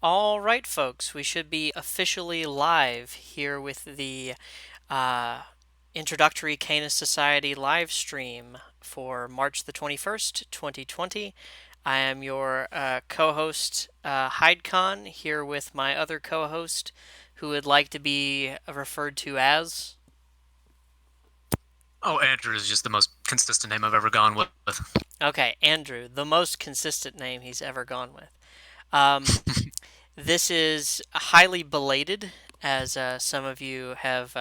All right, folks, we should be officially live here with the uh, introductory Canis Society live stream for March the 21st, 2020. I am your co-host, HydeCon, here with my other co-host, who would like to be referred to as. Oh, Andrew is just the most consistent name I've ever gone with. Okay, Andrew, the most consistent name he's ever gone with. Um, this is highly belated, as some of you have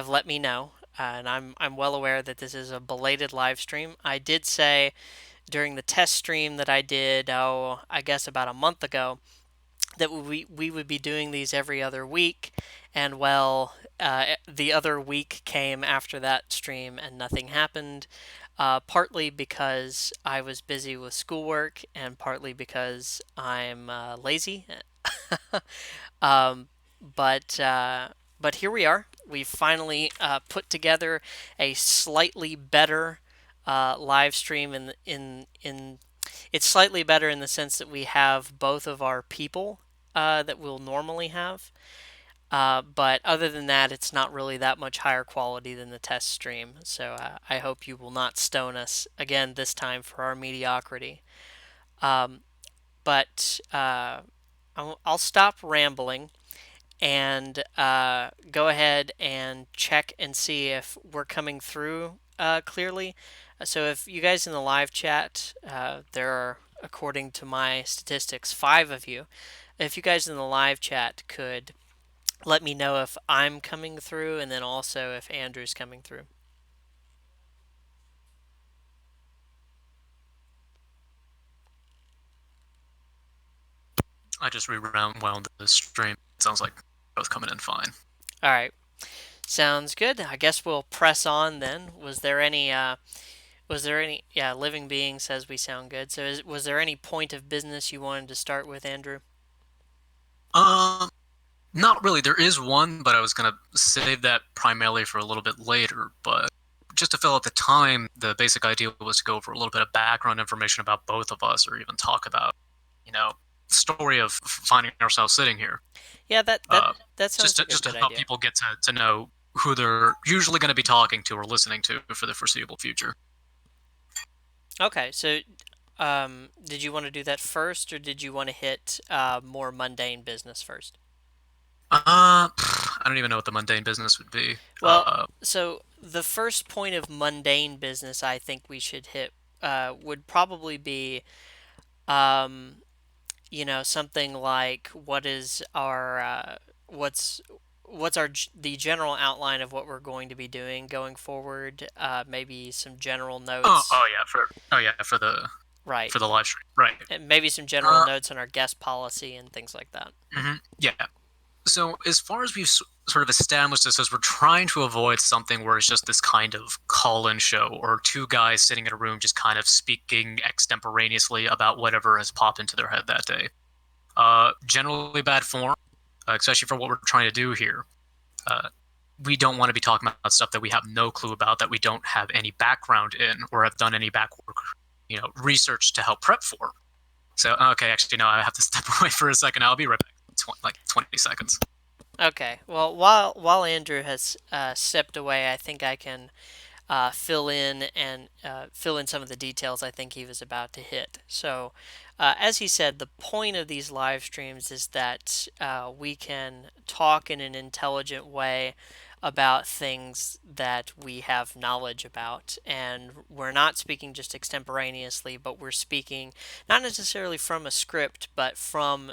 let me know, and I'm well aware that this is a belated live stream. I did say during the test stream that I did, I guess about a month ago, that we would be doing these every other week, and well, the other week came after that stream and nothing happened. Partly because I was busy with schoolwork, and partly because I'm lazy. Um, but uh, but here we are. We've finally put together a slightly better live stream. In it's slightly better in the sense that we have both of our people that we'll normally have. But other than that, it's not really that much higher quality than the test stream. So I hope you will not stone us again this time for our mediocrity. Um, but I'll stop rambling and go ahead and check and see if we're coming through clearly. So if you guys in the live chat, there are, according to my statistics, five of you. If you guys in the live chat could let me know if I'm coming through, and then also if Andrew's coming through. I just rewound the stream. It sounds like both coming in fine. All right, sounds good. I guess we'll press on then. Was there any? Yeah, living being says we sound good. So was there any point of business you wanted to start with, Andrew? Um, Not really. There is one, but I was gonna save that primarily for a little bit later. But just to fill out the time, the basic idea was to go over a little bit of background information about both of us, or even talk about, you know, the story of finding ourselves sitting here. Yeah, that that Uh, that just sounds to like a just to good help idea. people get to know who they're usually going to be talking to or listening to for the foreseeable future. Okay, so did you want to do that first, or did you want to hit more mundane business first? I don't even know what the mundane business would be. Well, so the first point of mundane business I think we should hit would probably be, um, something like what's the general outline of what we're going to be doing going forward. Maybe some general oh, notes, oh yeah, for right? the live stream, right? And maybe some general Uh, notes on our guest policy and things like that. yeah. So as far as we've sort of established this, as we're trying to avoid something where it's just this kind of call-in show or two guys sitting in a room just kind of speaking extemporaneously about whatever has popped into their head that day. Generally bad form, especially for what we're trying to do here. Uh, we don't want to be talking about stuff that we have no clue about, that we don't have any background in, or have done any back work, research to help prep for. So, okay, actually, no, I have to step away for a second. I'll be right back. Like 20 seconds. Okay. Well, while Andrew has stepped away, I think I can fill in some of the details I think he was about to hit. So, as he said, the point of these live streams is that we can talk in an intelligent way about things that we have knowledge about. And we're not speaking just extemporaneously, but we're speaking not necessarily from a script, but from,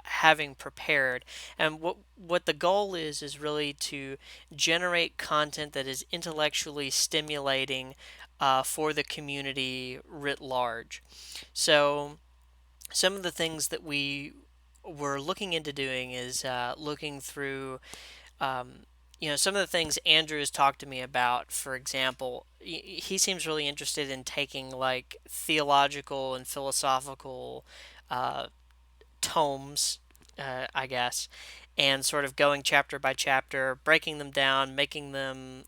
having prepared. And what the goal is really to generate content that is intellectually stimulating for the community writ large. So, some of the things that we were looking into doing is looking through, um, some of the things Andrew has talked to me about. For example, he seems really interested in taking like theological and philosophical uh, tomes, I guess, and sort of going chapter by chapter, breaking them down, making them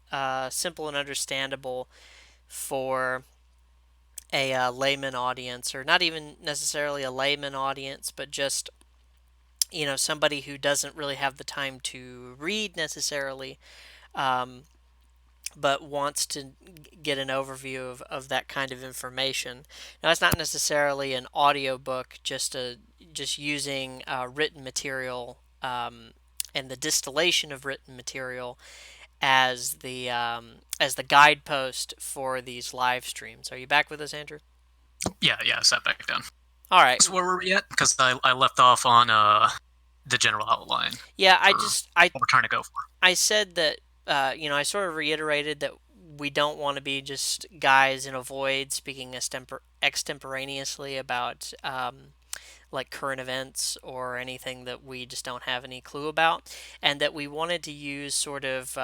simple and understandable for a layman audience, or not even necessarily a layman audience, but just somebody who doesn't really have the time to read necessarily, um, but wants to get an overview of that kind of information. Now, it's not necessarily an audiobook, just using written material, and the distillation of written material as the guidepost for these live streams. Are you back with us, Andrew? Yeah, yeah, I sat back down. All right. So where were we at? Because I left off on the general outline Yeah, I for just I what we're trying to go for. I said that I sort of reiterated that we don't want to be just guys in a void speaking extemporaneously about like current events or anything that we just don't have any clue about, and that we wanted to use sort of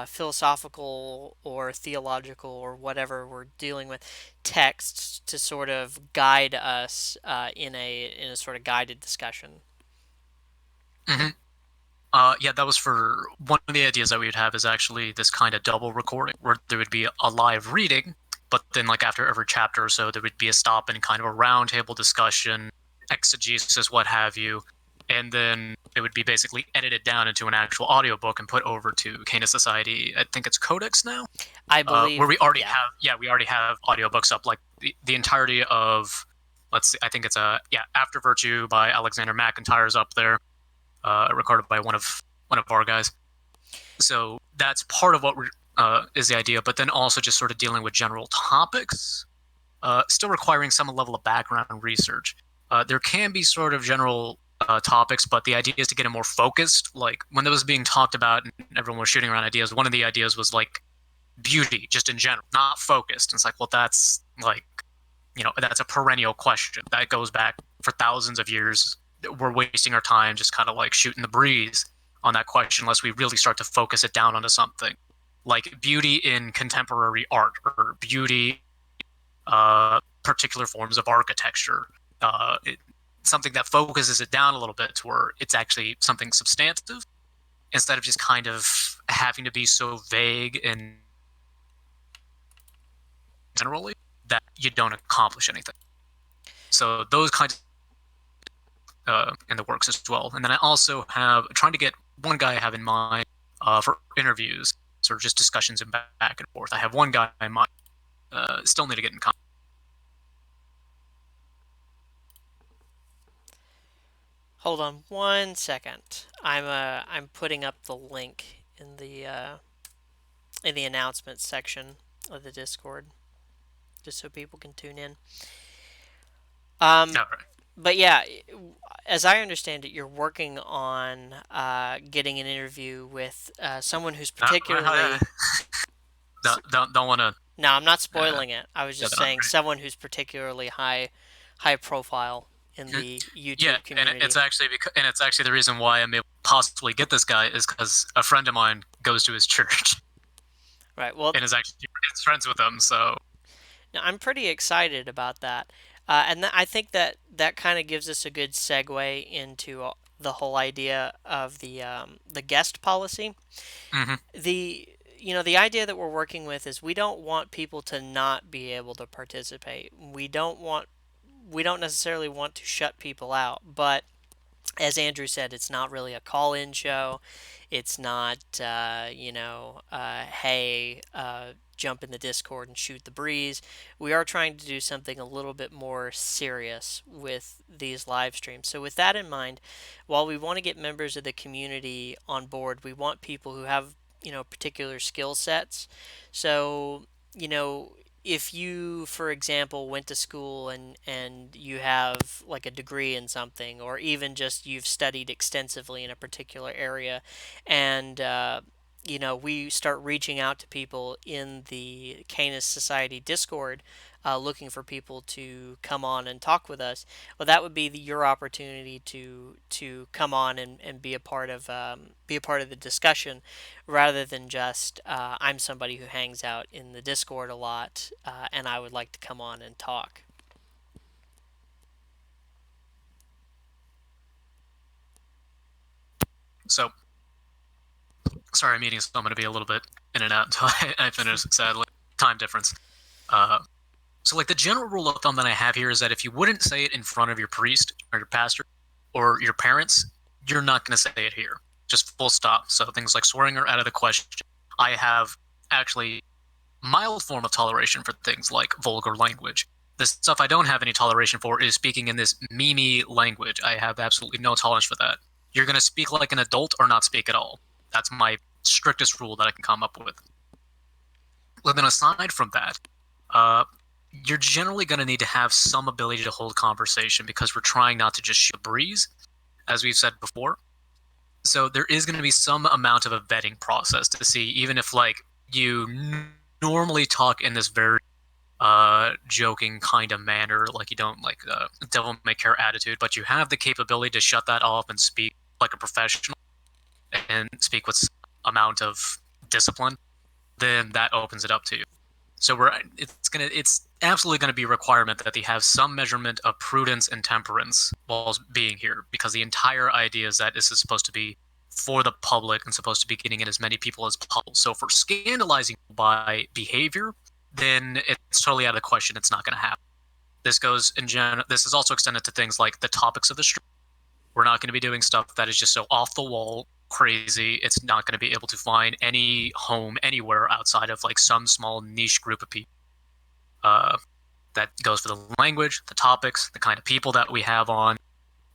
philosophical or theological or whatever we're dealing with texts to sort of guide us in a sort of guided discussion. Mm-hmm. Yeah, that was for one of the ideas that we would have is actually this kind of double recording where there would be a live reading, but then like after every chapter or so, there would be a stop and kind of a roundtable discussion, exegesis, what have you, and then it would be basically edited down into an actual audiobook and put over to Canis Society. I think it's Codex now, I where believe, we already yeah. have we already have audiobooks up like the entirety of let's see, I think it's a After Virtue by Alexander McIntyre's up there, recorded by one of our guys. So that's part of what we're is the idea, but then also just sort of dealing with general topics, still requiring some level of background research. There can be sort of general topics, but the idea is to get it more focused. Like when it was being talked about and everyone was shooting around ideas, one of the ideas was like beauty, just in general, not focused. And it's like, well, that's like, that's a perennial question that goes back for thousands of years. We're wasting our time just kind of like shooting the breeze on that question unless we really start to focus it down onto something like beauty in contemporary art or beauty particular forms of architecture. Something that focuses it down a little bit to where it's actually something substantive instead of just kind of having to be so vague and generally that you don't accomplish anything. So those kinds in the works as well. And then I also have trying to get one guy I have in mind for interviews, sort of just discussions and back and forth. I have one guy in mind. Still need to get in contact. Hold on one second. I'm putting up the link in the announcements section of the Discord, just so people can tune in. Um, All right. but yeah, as I understand it, you're working on getting an interview with someone who's particularly. Don't want to. No, I'm not Uh, spoiling it. I was yeah, just saying someone who's particularly high profile in right. the Yeah, YouTube and community. it's actually the reason why I'm able to possibly get this guy is because a friend of mine goes to his church Right. Well, and is friends with him. So now, I'm pretty excited about that, I think that that kind of gives us a good segue into the whole idea of the guest policy. mhm. The the idea that we're working with is we don't want people to not be able to participate. We don't necessarily want to shut people out, but as Andrew said, it's not really a call-in show. It's not, hey, jump in the Discord and shoot the breeze. We are trying to do something a little bit more serious with these live streams. So, with that in mind, while we want to get members of the community on board, we want people who have, particular skill sets. So, you know, if you, for example, went to school and you have like a degree in something, or even just you've studied extensively in a particular area, and we start reaching out to people in the Canis Society Discord, looking for people to come on and talk with us. Well, that would be your opportunity to come on and be a part of the discussion, rather than just I'm somebody who hangs out in the Discord a lot, and I would like to come on and talk. So sorry, I'm eating, so I'm going to be a little bit in and out until I finish. Sadly, time difference. So, like, the general rule of thumb that I have here is that if you wouldn't say it in front of your priest or your pastor or your parents, you're not going to say it here. Just full stop. So, things like swearing are out of the question. I have actually mild form of toleration for things like vulgar language. The stuff I don't have any toleration for is speaking in this meme language. I have absolutely no tolerance for that. You're going to speak like an adult or not speak at all. That's my strictest rule that I can come up with. But then aside from that, uh, you're generally going to need to have some ability to hold conversation because we're trying not to just shoot breeze, as we've said before. So there is going to be some amount of a vetting process to see, even if like you normally talk in this very joking kind of manner, like you don't like devil may care attitude, but you have the capability to shut that off and speak like a professional and speak with amount of discipline, then that opens it up to you. So it's absolutely gonna be a requirement that they have some measurement of prudence and temperance while being here, because the entire idea is that this is supposed to be for the public and supposed to be getting in as many people as possible. So for scandalizing by behavior, then it's totally out of the question. It's not going to happen. This goes in general. This is also extended to things like the topics of the stream. We're not going to be doing stuff that is just so off the wall crazy. It's not going to be able to find any home anywhere outside of like some small niche group of people. Uh, that goes for the language, the topics, the kind of people that we have on.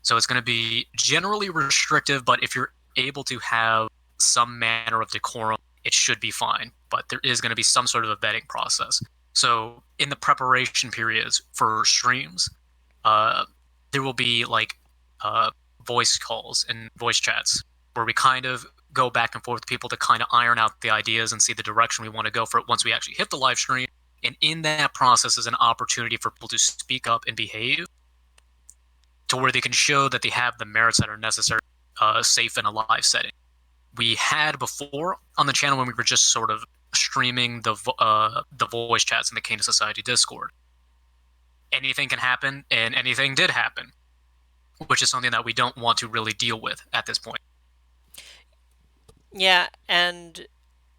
So it's going to be generally restrictive, but if you're able to have some manner of decorum, it should be fine. But there is going to be some sort of a vetting process. So in the preparation periods for streams, uh, there will be like voice calls and voice chats where we kind of go back and forth with people to kind of iron out the ideas and see the direction we want to go for it once we actually hit the live stream. And in that process is an opportunity for people to speak up and behave to where they can show that they have the merits that are necessary, safe in a live setting. We had before on the channel when we were just sort of streaming the voice chats in the Canis Society Discord. Anything can happen, and anything did happen, which is something that we don't want to really deal with at this point. Yeah, and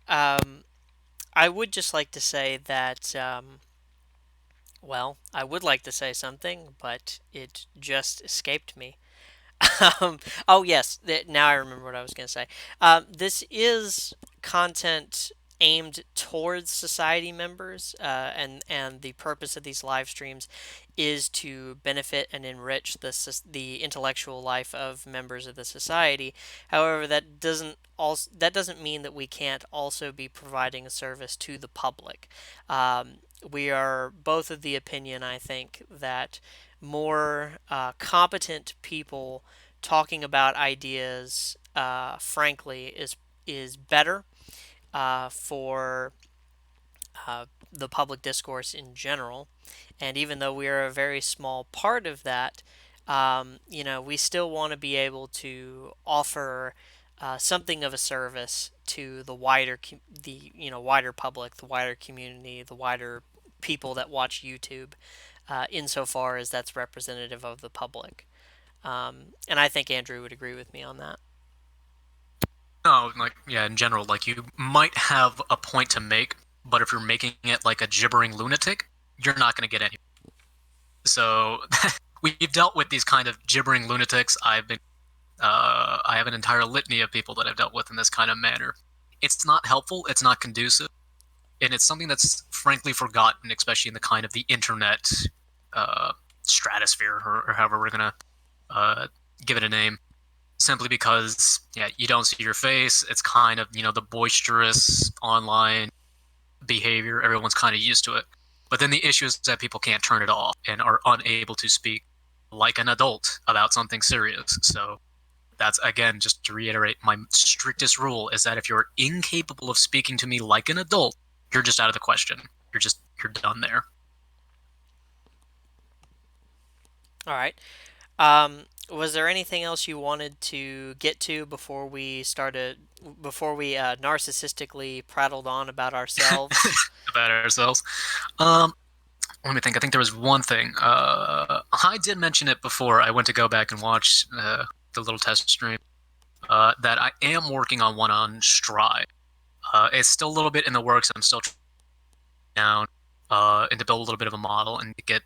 um, I would just like to say that, well, I would like to say something, but it just escaped me. Oh yes, now I remember what I was going to say. This is content aimed towards society members, and the purpose of these live streams is to benefit and enrich the intellectual life of members of the society. However, that doesn't mean that we can't also be providing a service to the public. We are both of the opinion, I think, that more competent people talking about ideas, frankly, is better for the public discourse in general. And even though we are a very small part of that, we still want to be able to offer something of a service to the wider public, the wider community, the wider people that watch YouTube, insofar as that's representative of the public. And I think Andrew would agree with me on that. No, like yeah, in general, like you might have a point to make, but if you're making it like a gibbering lunatic, you're not going to get any. So we've dealt with these kind of gibbering lunatics. I have an entire litany of people that I've dealt with in this kind of manner. It's not helpful. It's not conducive, and it's something that's frankly forgotten, especially in the kind of the internet uh, stratosphere, or however we're gonna uh, give it a name. Simply because, yeah, you don't see your face. It's kind of the boisterous online behavior. Everyone's kind of used to it. But then the issue is that people can't turn it off and are unable to speak like an adult about something serious. So that's again just to reiterate my strictest rule is that if you're incapable of speaking to me like an adult, you're just out of the question. You're done there. All right. Was there anything else you wanted to get to before we narcissistically prattled on about ourselves? About ourselves. Let me think. I think there was one thing. I did mention it before. I went to go back and watch the little test stream. That I am working on one on Stride. It's still a little bit in the works. I'm still down. and to build a little bit of a model and to get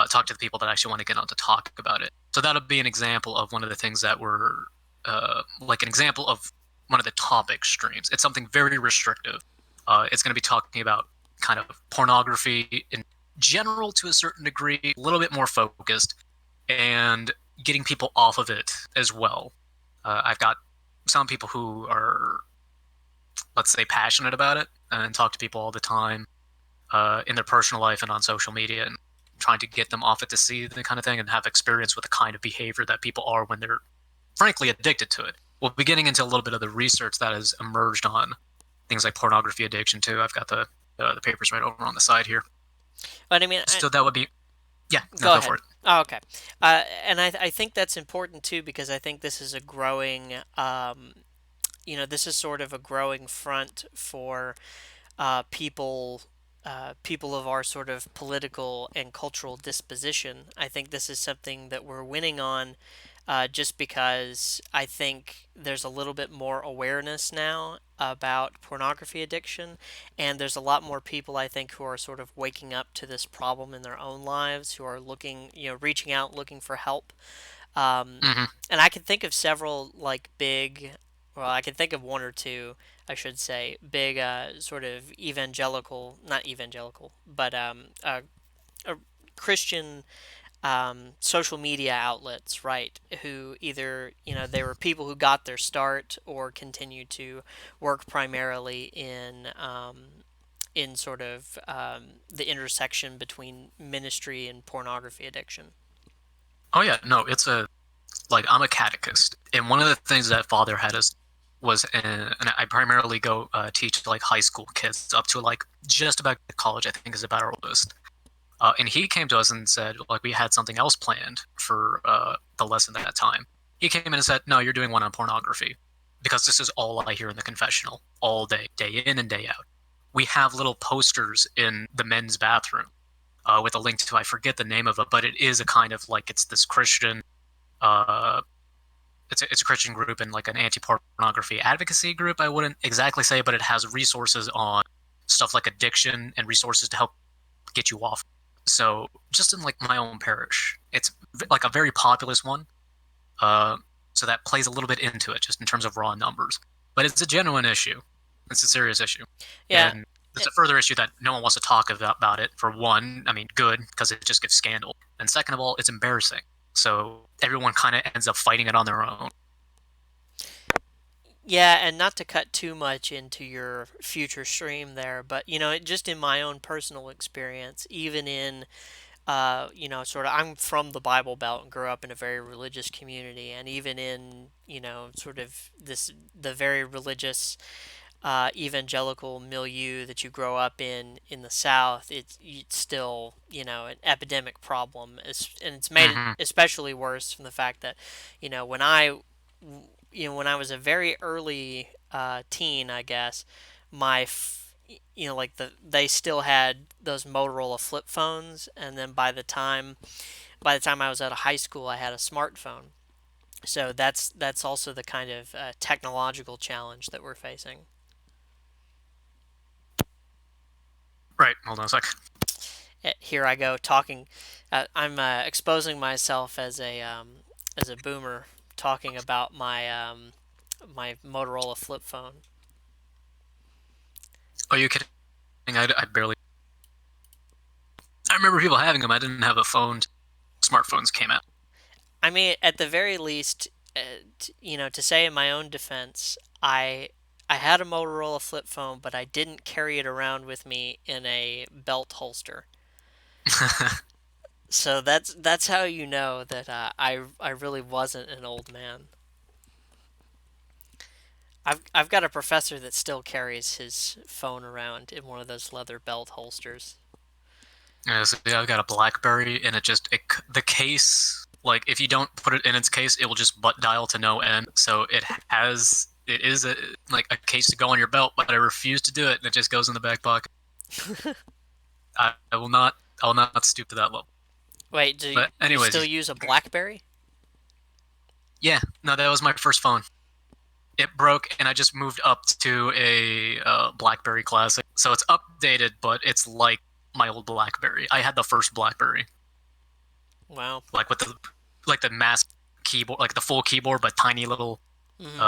talk to the people that actually want to get on to talk about it. So that'll be an example of one of the things that were like an example of one of the topic streams. It's something very restrictive. It's going to be talking about kind of pornography in general to a certain degree, a little bit more focused, and getting people off of it as well. I've got some people who are, let's say, passionate about it and talk to people all the time in their personal life and on social media, and trying to get them off it to see the kind of thing and have experience with the kind of behavior that people are when they're frankly addicted to it. We'll be getting into a little bit of the research that has emerged on things like pornography addiction too. I've got the papers right over on the side here. But I mean, So that would be, yeah, no, go go ahead. for it. Oh, okay. And I think that's important too because I think this is a growing, this is sort of a growing front for people people of our sort of political and cultural disposition. I think this is something that we're winning on just because I think there's a little bit more awareness now about pornography addiction, and there's a lot more people I think who are sort of waking up to this problem in their own lives, who are looking, reaching out, looking for help. Um, Mm-hmm. and I can think of several like big, well, I can think of one or two, I should say, big sort of evangelical, not evangelical, but Christian social media outlets, right? Who either, they were people who got their start or continue to work primarily in sort of the intersection between ministry and pornography addiction. Oh yeah, no, it's a like I'm a catechist, and one of the things that Father had us was, and I primarily go teach like high school kids up to like just about college. I think is about our oldest. And he came to us and said, like, we had something else planned for the lesson at that time. He came in and said, no, you're doing one on pornography because this is all I hear in the confessional all day, day in and day out. We have little posters in the men's bathroom with a link to, I forget the name of it, but it is a kind of like, it's this Christian, uh, it's a Christian group and like an anti pornography advocacy group, I wouldn't exactly say, but it has resources on stuff like addiction and resources to help get you off. So just in like my own parish, it's like a very populous one. Uh, so that plays a little bit into it, just in terms of raw numbers. But it's a genuine issue. It's a serious issue, Yeah, and it's eh, a further issue that no one wants to talk about it. For one, I mean, good because it just gives scandal, and second of all, it's embarrassing. So everyone kind of ends up fighting it on their own. yeah, and not to cut too much into your future stream there, but just in my own personal experience, even in sort of, I'm from the Bible Belt and grew up in a very religious community, and even in, sort of the very religious evangelical milieu that you grow up in the South, it's still, an epidemic problem, and it's made it Mm-hmm. especially worse from the fact that, you know, when I, when I was a very early teen, I guess, my like they still had those Motorola flip phones, and then by the time I was out of high school, I had a smartphone. So that's also the kind of technological challenge that we're facing. Right. Hold on a sec. Here I go talking. I'm exposing myself as a boomer, talking about my Motorola flip phone. Oh, you kidding? I barely. I remember people having them. I didn't have a phone. Smartphones came out. I mean, at the very least, to say in my own defense, I had a Motorola flip phone, but I didn't carry it around with me in a belt holster. So that's how you know that I really wasn't an old man. I've got a professor that still carries his phone around in one of those leather belt holsters. Yeah, so yeah, I've got a BlackBerry, and the case, like if you don't put it in its case, it will just butt dial to no end. So it is like a case to go on your belt, but I refuse to do it, and it just goes in the back pocket. I will not stoop to that level. Wait, do But you still anyways, use a BlackBerry? yeah, no, that was my first phone. It broke, and I just moved up to a BlackBerry Classic. So it's updated, but it's like my old BlackBerry. I had the first BlackBerry, Wow. like with the mass keyboard, like the full keyboard, but Hmm.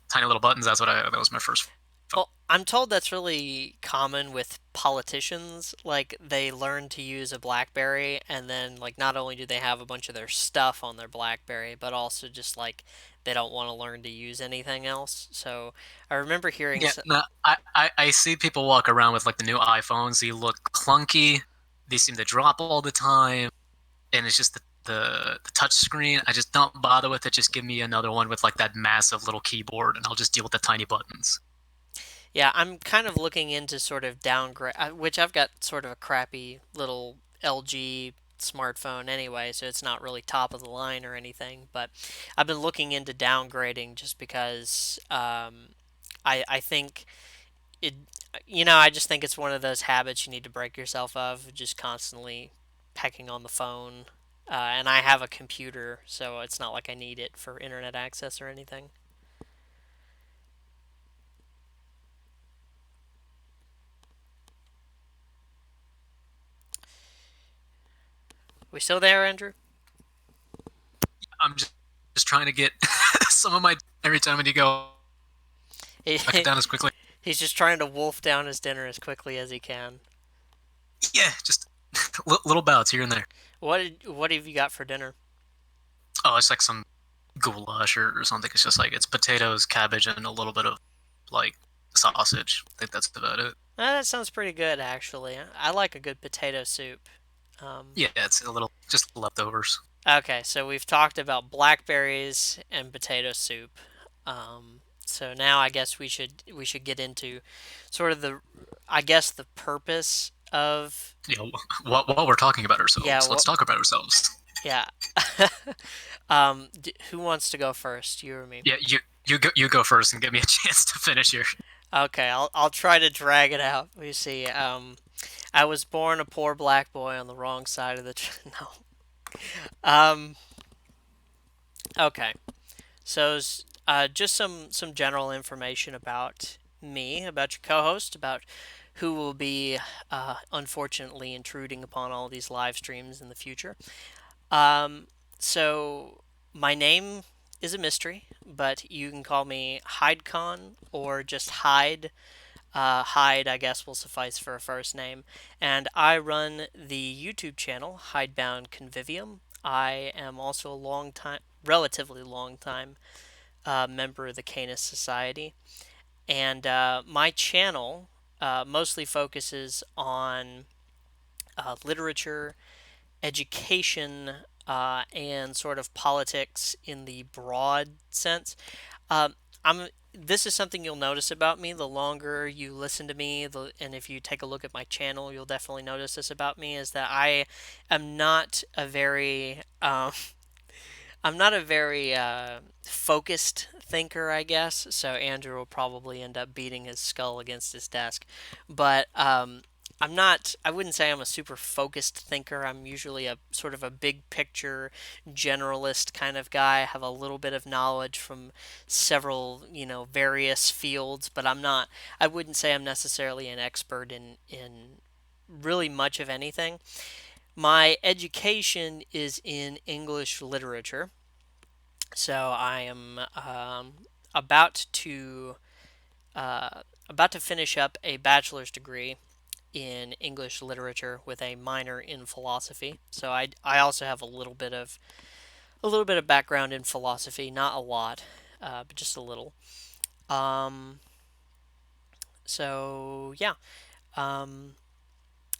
tiny little buttons. That was my first phone. Well, I'm told that's really common with politicians. Like, they learn to use a BlackBerry, and then, like, not only do they have a bunch of their stuff on their BlackBerry, but also just, like, they don't want to learn to use anything else. So, I remember hearing. Yeah, no, I see people walk around with like the new iPhones. They look clunky. They seem to drop all the time, and it's just the touch screen. I just don't bother with it. Just give me another one with like that massive little keyboard, and I'll just deal with the tiny buttons. Yeah, I'm kind of looking into sort of downgrade, which I've got sort of a crappy little LG smartphone anyway, so it's not really top of the line or anything. But I've been looking into downgrading just because I think it, I just think it's one of those habits you need to break yourself of, just constantly pecking on the phone. And I have a computer, so it's not like I need it for internet access or anything. We still there, Andrew? I'm just trying to get some of my every time when you go, I cut down as quickly. He's just trying to wolf down his dinner as quickly as he can. Yeah, just little bouts here and there. What have you got for dinner? Oh, it's like some goulash or something. It's just like it's potatoes, cabbage, and a little bit of like sausage. I think that's about it. That sounds pretty good, actually. I like a good potato soup. Um, Yeah, it's a little just leftovers. okay, so we've talked about blackberries and potato soup. So now I guess we should get into sort of I guess the purpose of. You know, while we're talking about Yeah, ourselves, let's talk about ourselves. yeah. Who wants to go first, you or me? Yeah, you go first and give me a chance to finish here. Okay, I'll try to drag it out. We see. I was born a poor black boy on the wrong side of the no. Um. Okay. So, just some general information about me, about your co-host, about who will be unfortunately intruding upon all these live streams in the future. Um. So my name is a mystery, but you can call me HydeCon or just Hyde. Hyde, I guess, will suffice for a first name. And I run the YouTube channel, Hidebound Convivium. I am also a long time, relatively long time member of the Canis Society. And my channel mostly focuses on literature, education, and sort of politics in the broad sense. Um, I'm. This is something you'll notice about me. The longer you listen to me, and if you take a look at my channel, you'll definitely notice this about me. Is that I am not a very I'm not a very focused thinker, I guess. So Andrew will probably end up beating his skull against his desk. But I'm not, I wouldn't say I'm a super focused thinker. I'm usually a sort of a big picture generalist kind of guy. I have a little bit of knowledge from several, various fields, but I wouldn't say I'm necessarily an expert in really much of anything. My education is in English literature. So I am about to about to finish up a bachelor's degree in English literature with a minor in philosophy. So I also have a little bit of background in philosophy, not a lot, but just a little. Um, so yeah, um,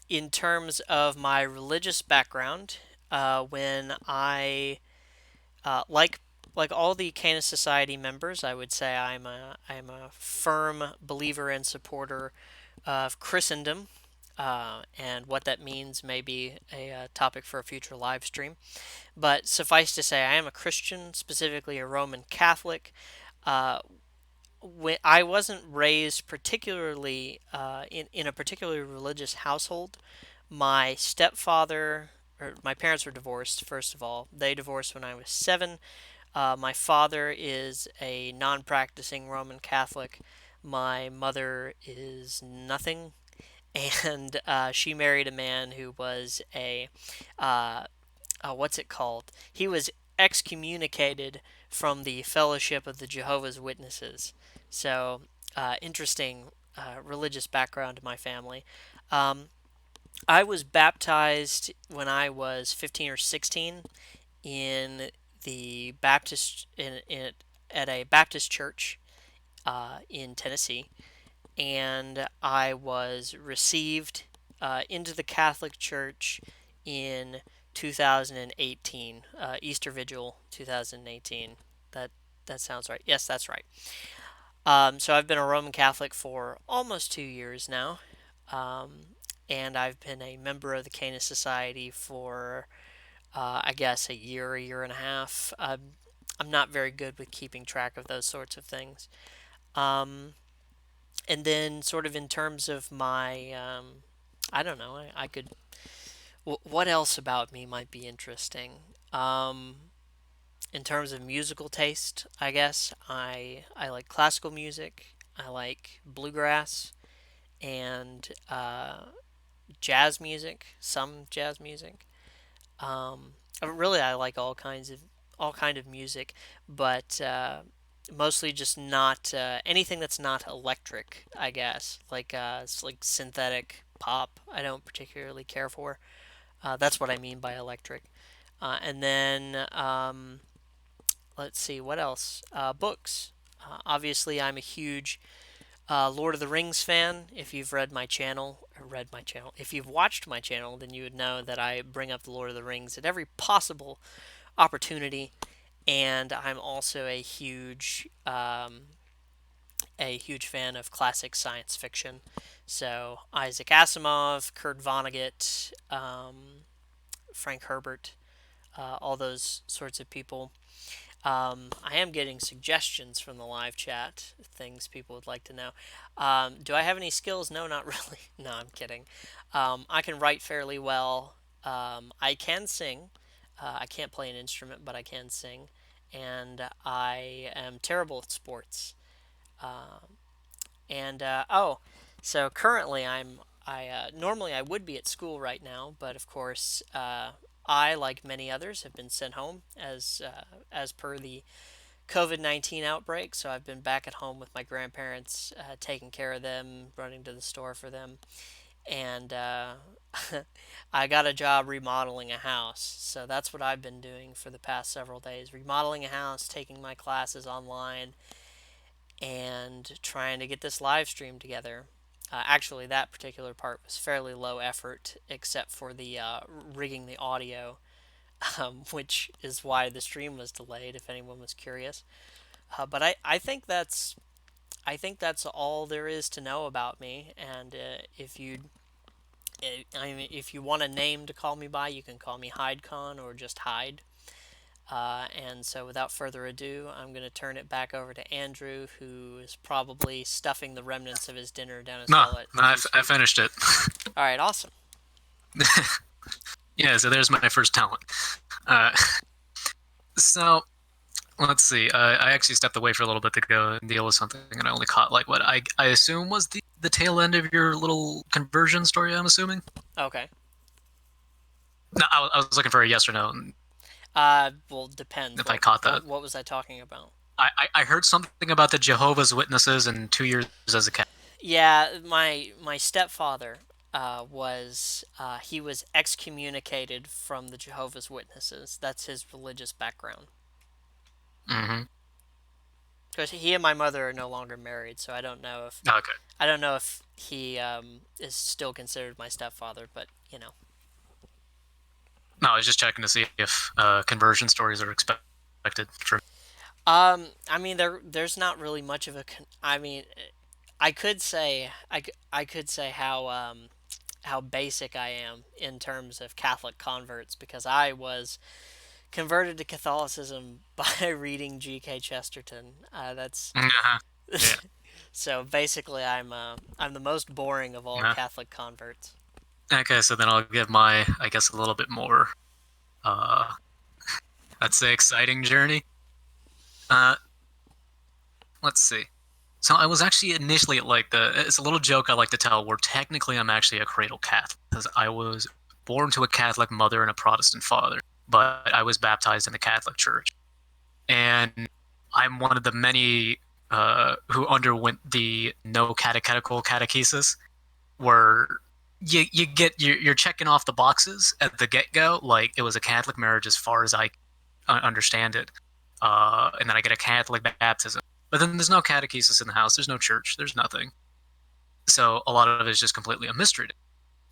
in terms of my religious background, when I like all the Canis Society members, I would say I'm a firm believer and supporter of Christendom, and what that means may be a topic for a future live stream. But suffice to say, I am a Christian, specifically a Roman Catholic. Uh, I wasn't raised particularly in a particularly religious household. My stepfather, or my parents were divorced. First of all, they divorced when I was 7. My father is a non practicing Roman Catholic. My mother is nothing. and she married a man who was uh, what's it called? He was excommunicated from the Fellowship of the Jehovah's Witnesses. So, interesting religious background to my family. Um, I was baptized when I was 15 or 16 in the Baptist at a Baptist church in Tennessee, and I was received into the Catholic Church in 2018, Easter Vigil 2018. That that sounds right. Yes, that's right. So I've been a Roman Catholic for almost 2 years now, um, and I've been a member of the Canis Society for I guess a year and a half. I'm not very good with keeping track of those sorts of things. Um, and then, sort of in terms of my, I don't know, I could. What else about me might be interesting? Um, in terms of musical taste, I guess I like classical music. I like bluegrass and jazz music, some jazz music. Um, really, I like all kind of music, but mostly just not anything that's not electric. I guess it's like synthetic pop. I don't particularly care for. That's what I mean by electric. And then let's see what else. Books. Obviously, I'm a huge Lord of the Rings fan. If you've read my channel, if you've watched my channel, then you would know that I bring up the Lord of the Rings at every possible opportunity. And I'm also a huge fan of classic science fiction. So Isaac Asimov, Kurt Vonnegut, Frank Herbert, all those sorts of people. I am getting suggestions from the live chat, things people would like to know. Do I have any skills? No, not really. No, I'm kidding. I can write fairly well. I can sing. I can't play an instrument, but I can sing. And I am terrible at sports. And so currently I normally I would be at school right now, but of course I, like many others, have been sent home as per the COVID-19 outbreak. So I've been back at home with my grandparents, taking care of them, running to the store for them, and I got a job remodeling a house. So that's what I've been doing for the past several days: remodeling a house, taking my classes online, and trying to get this live stream together. Actually, that particular part was fairly low effort, except for the rigging the audio, which is why the stream was delayed. If anyone was curious, but I think that's all there is to know about me. And I mean, if you want a name to call me by, you can call me HydeCon or just Hyde. And so, without further ado, I'm going to turn it back over to Andrew, who is probably stuffing the remnants of his dinner down his No, gullet no, as we I speak. finished it. All right, awesome. Yeah, so there's my first talent. Uh, so let's see. I actually stepped away for a little bit to go and deal with something, and I only caught like what I assume was the tail end of your little conversion story. I'm assuming. Okay. No, I was looking for a yes or no. Well, depends. If I caught that, What was I talking about? I heard something about the Jehovah's Witnesses and 2 years as a cat. Yeah, my stepfather was he was excommunicated from the Jehovah's Witnesses. That's his religious background. Mm-hmm. Because he and my mother are no longer married, so Okay. I don't know if he is still considered my stepfather, but you know. No, I was just checking to see if conversion stories are expected for. I mean, there's not really much of a. I mean, I could say I could say how basic I am in terms of Catholic converts because I was converted to Catholicism by reading G.K. Chesterton. That's Uh-huh. Yeah. so basically I'm the most boring of all Uh-huh. Catholic converts. Okay, so then I'll give my, I guess, a little bit more, uh, I'd say, exciting journey. Uh, let's see. So I was actually initially like it's a little joke I like to tell where technically I'm actually a cradle Catholic because I was born to a Catholic mother and a Protestant father, but I was baptized in the Catholic Church. And I'm one of the many who underwent the no catechetical catechesis, where you get you're checking off the boxes at the get go, like it was a Catholic marriage as far as I understand it, and then I get a Catholic baptism. But then there's no catechesis in the house. There's no church. There's nothing. So a lot of it is just completely a mystery.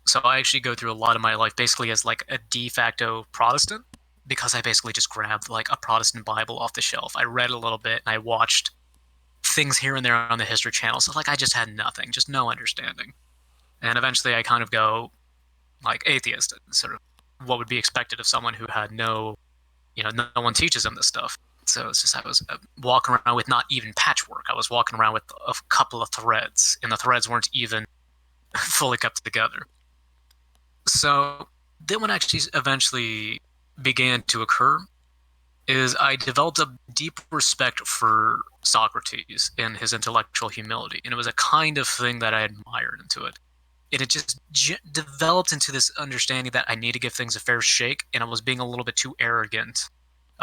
So I actually go through a lot of my life basically as like a de facto Protestant because I basically just grabbed like a Protestant Bible off the shelf. I read a little bit and I watched things here and there on the History Channel. So like I just had nothing, just no understanding. And eventually I kind of go like atheist, sort of what would be expected of someone who had no one teaches them this stuff. So it's just I was walking around with not even patchwork. I was walking around with a couple of threads, and the threads weren't even fully kept together. So then what actually eventually began to occur is I developed a deep respect for Socrates and his intellectual humility. And it was a kind of thing that I admired into it. And it just developed into this understanding that I need to give things a fair shake. And I was being a little bit too arrogant.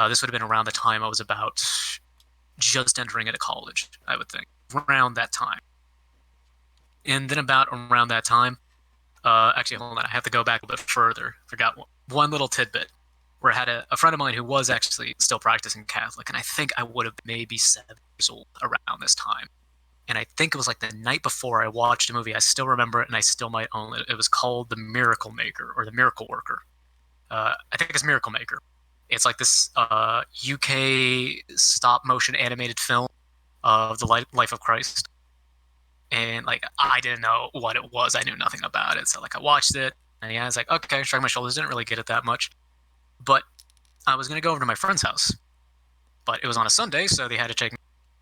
This would have been around the time I was about just entering into college, I would think, around that time. And then about around that time, actually, hold on. I have to go back a bit further. Forgot one little tidbit where I had a friend of mine who was actually still practicing Catholic, and I think I would have been maybe 7 years old around this time. And I think it was like the night before I watched a movie. I still remember it, and I still might own it. It was called The Miracle Maker or The Miracle Worker. I think it's Miracle Maker. It's like this UK stop motion animated film of the life of Christ. And like I didn't know what it was. I knew nothing about it. So like I watched it and yeah, I was like, okay, shrugged my shoulders, didn't really get it that much. But I was gonna go over to my friend's house. But it was on a Sunday, so they had to take me.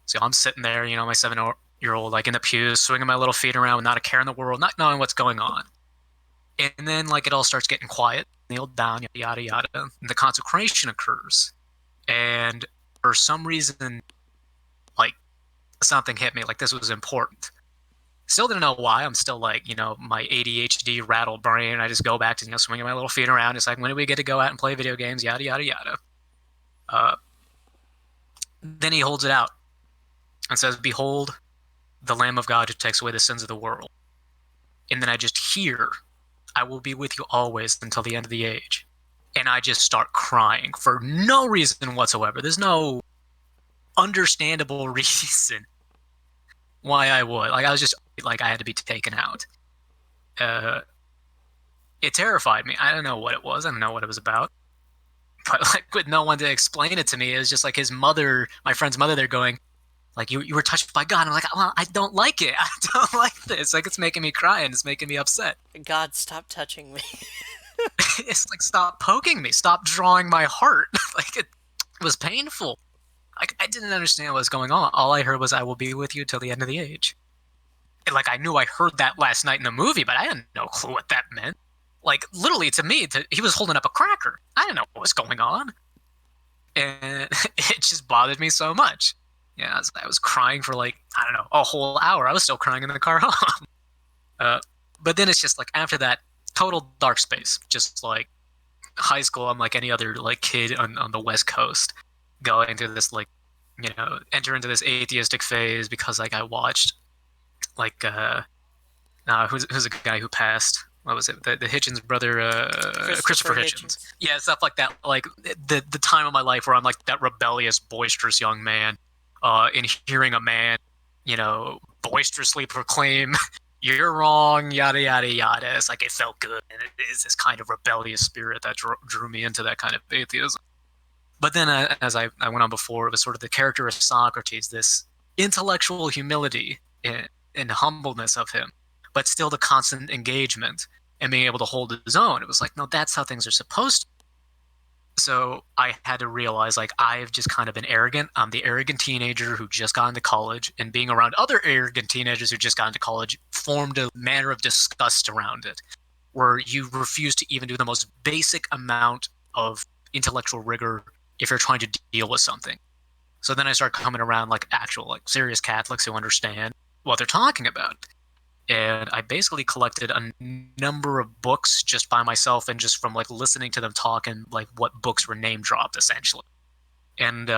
So I'm sitting there, my 7-year old, like in the pews, swinging my little feet around with not a care in the world, not knowing what's going on. And then like it all starts getting quiet, kneel down, yada yada. And the consecration occurs. And for some reason, like something hit me, like this was important. Still didn't know why. I'm still like, my ADHD rattled brain. I just go back to, swinging my little feet around. It's like, when do we get to go out and play video games? Yada, yada, yada. Then he holds it out and says, behold, the Lamb of God who takes away the sins of the world. And then I just hear, I will be with you always until the end of the age. And I just start crying for no reason whatsoever. There's no understandable reason why I would. Like, I was just like, I had to be taken out. It terrified me. I don't know what it was. I don't know what it was about. But like, with no one to explain it to me, it was just like his mother, my friend's mother, they're going, like, you were touched by God. I'm like, well, I don't like it. I don't like this. Like, it's making me cry and it's making me upset. God, stop touching me. It's like, stop poking me. Stop drawing my heart. Like, it was painful. Like, I didn't understand what was going on. All I heard was, I will be with you till the end of the age. And, like, I knew I heard that last night in the movie, but I had no clue what that meant. Like, literally, to me, he was holding up a cracker. I didn't know what was going on. And it just bothered me so much. Yeah, I was crying for like, I don't know, a whole hour. I was still crying in the car home. But then it's just like after that, total dark space. Just like high school, I'm like any other like kid on the West Coast, going through this like, enter into this atheistic phase because like I watched like who's a guy who passed? What was it? The Hitchens brother, Christopher Hitchens. Yeah, stuff like that. Like the time of my life where I'm like that rebellious, boisterous young man. In hearing a man, boisterously proclaim, you're wrong, yada, yada, yada. It's like it felt good. And it is this kind of rebellious spirit that drew me into that kind of atheism. But then, as I went on before, it was sort of the character of Socrates, this intellectual humility and humbleness of him, but still the constant engagement and being able to hold his own. It was like, no, that's how things are supposed to. So I had to realize, like, I've just kind of been arrogant. I'm the arrogant teenager who just got into college, and being around other arrogant teenagers who just got into college formed a manner of disgust around it, where you refuse to even do the most basic amount of intellectual rigor if you're trying to deal with something. So then I start coming around like actual, like serious Catholics who understand what they're talking about. And I basically collected a number of books just by myself and just from like listening to them talk and like what books were name dropped essentially. And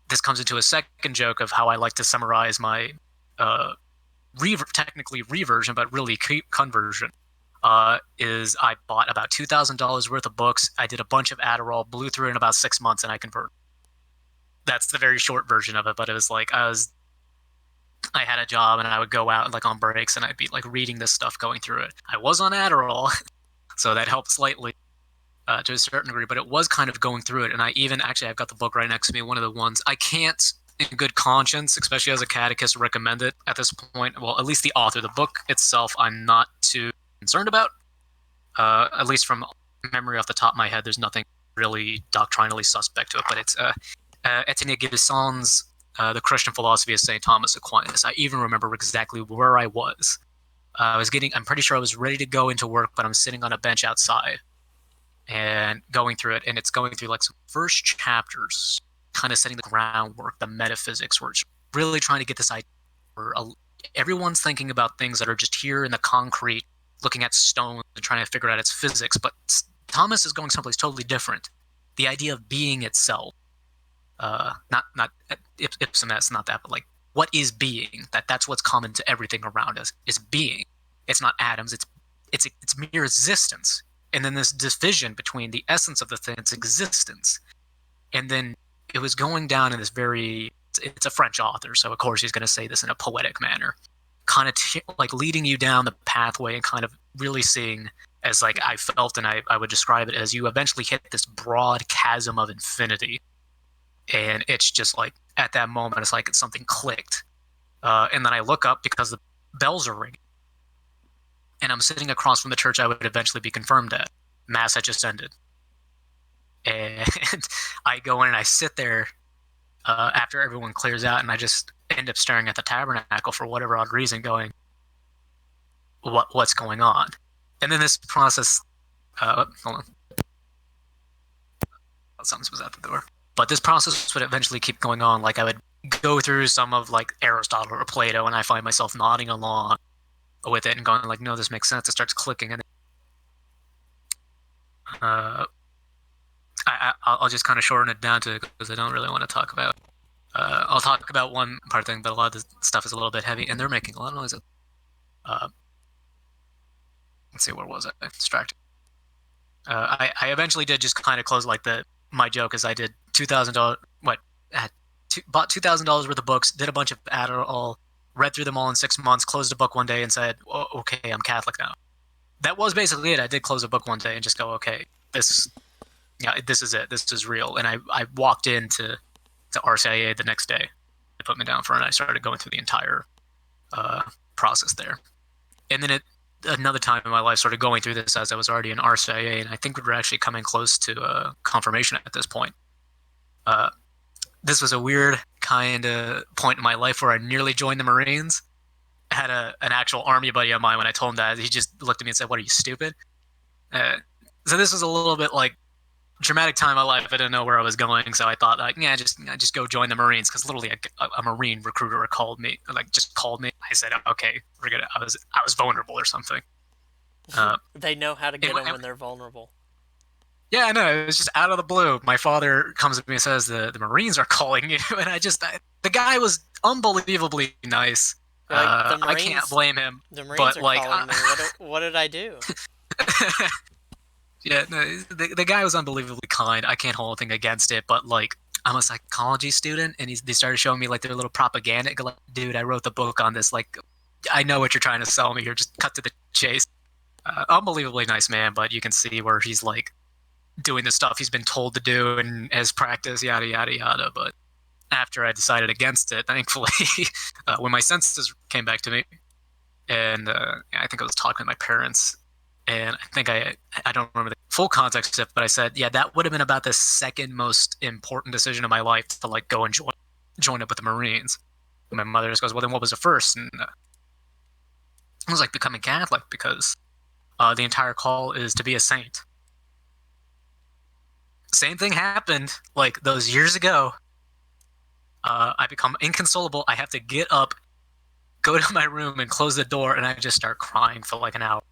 this comes into a second joke of how I like to summarize my uh, technically reversion, but really conversion. Is I bought about $2,000 worth of books. I did a bunch of Adderall, blew through it in about 6 months, and I converted. That's the very short version of it. But it was like I had a job and I would go out like on breaks and I'd be like reading this stuff, going through it. I was on Adderall, so that helped slightly to a certain degree, but it was kind of going through it. And I even actually I've got the book right next to me. One of the ones I can't, in good conscience, especially as a catechist, recommend it at this point. Well, at least the author, the book itself, I'm not too concerned about. At least from memory off the top of my head, there's nothing really doctrinally suspect to it. But it's Etienne Gibson's The Christian Philosophy of St. Thomas Aquinas. I even remember exactly where I was. I'm pretty sure I was ready to go into work, but I'm sitting on a bench outside and going through it. And it's going through like some first chapters, kind of setting the groundwork, the metaphysics, where it's really trying to get this idea where everyone's thinking about things that are just here in the concrete, looking at stone and trying to figure out its physics. But Thomas is going someplace totally different. The idea of being itself. Not ipsum es, not that, but like what is being? That's what's common to everything around us is being. It's not atoms. It's mere existence. And then this division between the essence of the thing, its existence, and then it was going down in this very. It's a French author, so of course he's going to say this in a poetic manner, kind of like leading you down the pathway and kind of really seeing as like I felt, and I would describe it as you eventually hit this broad chasm of infinity. And it's just like at that moment, it's like something clicked. And then I look up because the bells are ringing. And I'm sitting across from the church I would eventually be confirmed at. Mass had just ended. And I go in and I sit there after everyone clears out, and I just end up staring at the tabernacle for whatever odd reason, going, what's going on? And then this process, hold on. Something was out the door. But this process would eventually keep going on. Like I would go through some of like Aristotle or Plato, and I find myself nodding along with it and going like, no, this makes sense. It starts clicking, and I'll just kind of shorten it down to because I don't really want to talk about. I'll talk about one part thing, but a lot of the stuff is a little bit heavy, and they're making a lot of noise. Let's see, where was I? Distracted. I eventually did just kind of close like my joke is I did $2,000. Bought $2,000 worth of books, did a bunch of Adderall, read through them all in 6 months, closed a book one day, and said, oh, "Okay, I'm Catholic now." That was basically it. I did close a book one day and just go, "Okay, this is it. This is real." And I walked into RCIA the next day. They put me down for it, and I started going through the entire process there. And then another time in my life started going through this as I was already in RCIA, and I think we were actually coming close to confirmation at this point. This was a weird kind of point in my life where I nearly joined the Marines. I had an actual Army buddy of mine. When I told him that, he just looked at me and said, "What, are you stupid?" So this was a little bit like dramatic time in my life. I didn't know where I was going, so I thought, like, yeah, just go join the Marines, because literally a Marine recruiter called me. I said, "Okay, we're gonna." I was vulnerable or something. They know how to get them when they're vulnerable. Yeah, I know. It was just out of the blue. My father comes to me and says, the Marines are calling you. And the guy was unbelievably nice. Like, I can't blame him. The Marines but are like, calling me. What did I do? Yeah, no, the guy was unbelievably kind. I can't hold anything against it, but like, I'm a psychology student, and they started showing me like their little propaganda. Like, dude, I wrote the book on this. Like, I know what you're trying to sell me here. Just cut to the chase. Unbelievably nice man, but you can see where he's like doing the stuff he's been told to do and has practiced, yada yada yada. But after I decided against it, thankfully, when my senses came back to me, and I think I was talking to my parents, and I think I don't remember the full context of it, but I said, yeah, that would have been about the second most important decision of my life, to like go and join up with the Marines. And my mother just goes, "Well, then what was the first?" And I was like, becoming Catholic, because the entire call is to be a saint. Same thing happened like those years ago. I become inconsolable. I have to get up, go to my room, and close the door, and I just start crying for like an hour.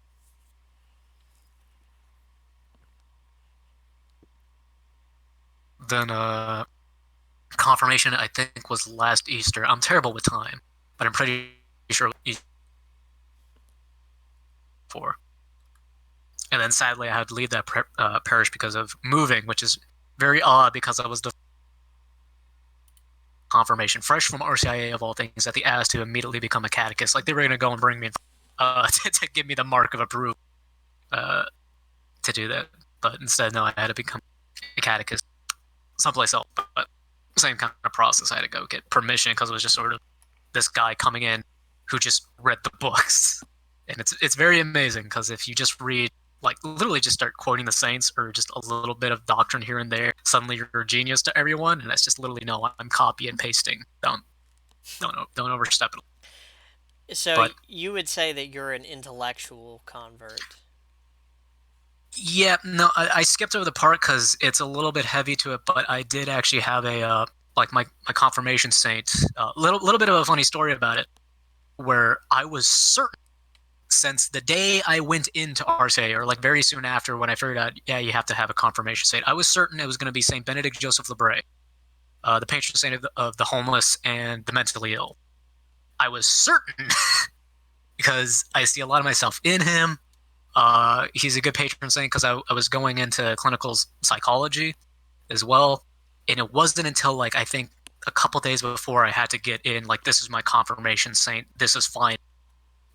Then confirmation, I think, was last Easter. I'm terrible with time, but I'm pretty sure Easter for. And then sadly, I had to leave that parish because of moving, which is very odd because I was the confirmation, fresh from RCIA of all things, that they asked to immediately become a catechist. Like they were going to go and bring me to give me the mark of approval uh, to do that. But instead, no, I had to become a catechist someplace else. But same kind of process. I had to go get permission because it was just sort of this guy coming in who just read the books. And it's very amazing because if you just read, like literally just start quoting the saints or just a little bit of doctrine here and there, suddenly you're a genius to everyone. And that's just literally no, I'm copy and pasting. Don't overstep it. So But you would say that you're an intellectual convert. yeah, no, I skipped over the part because it's a little bit heavy to it. But I did actually have a like my confirmation saint. Little bit of a funny story about it, where I was certain since the day I went into RSA, or like very soon after when I figured out, yeah, you have to have a confirmation saint, I was certain it was going to be Saint Benedict Joseph Lebray, the patron saint of the homeless and the mentally ill. I was certain because I see a lot of myself in him. He's a good patron saint because I was going into clinical psychology as well, and it wasn't until like I think a couple days before I had to get in like this is my confirmation saint. This is fine.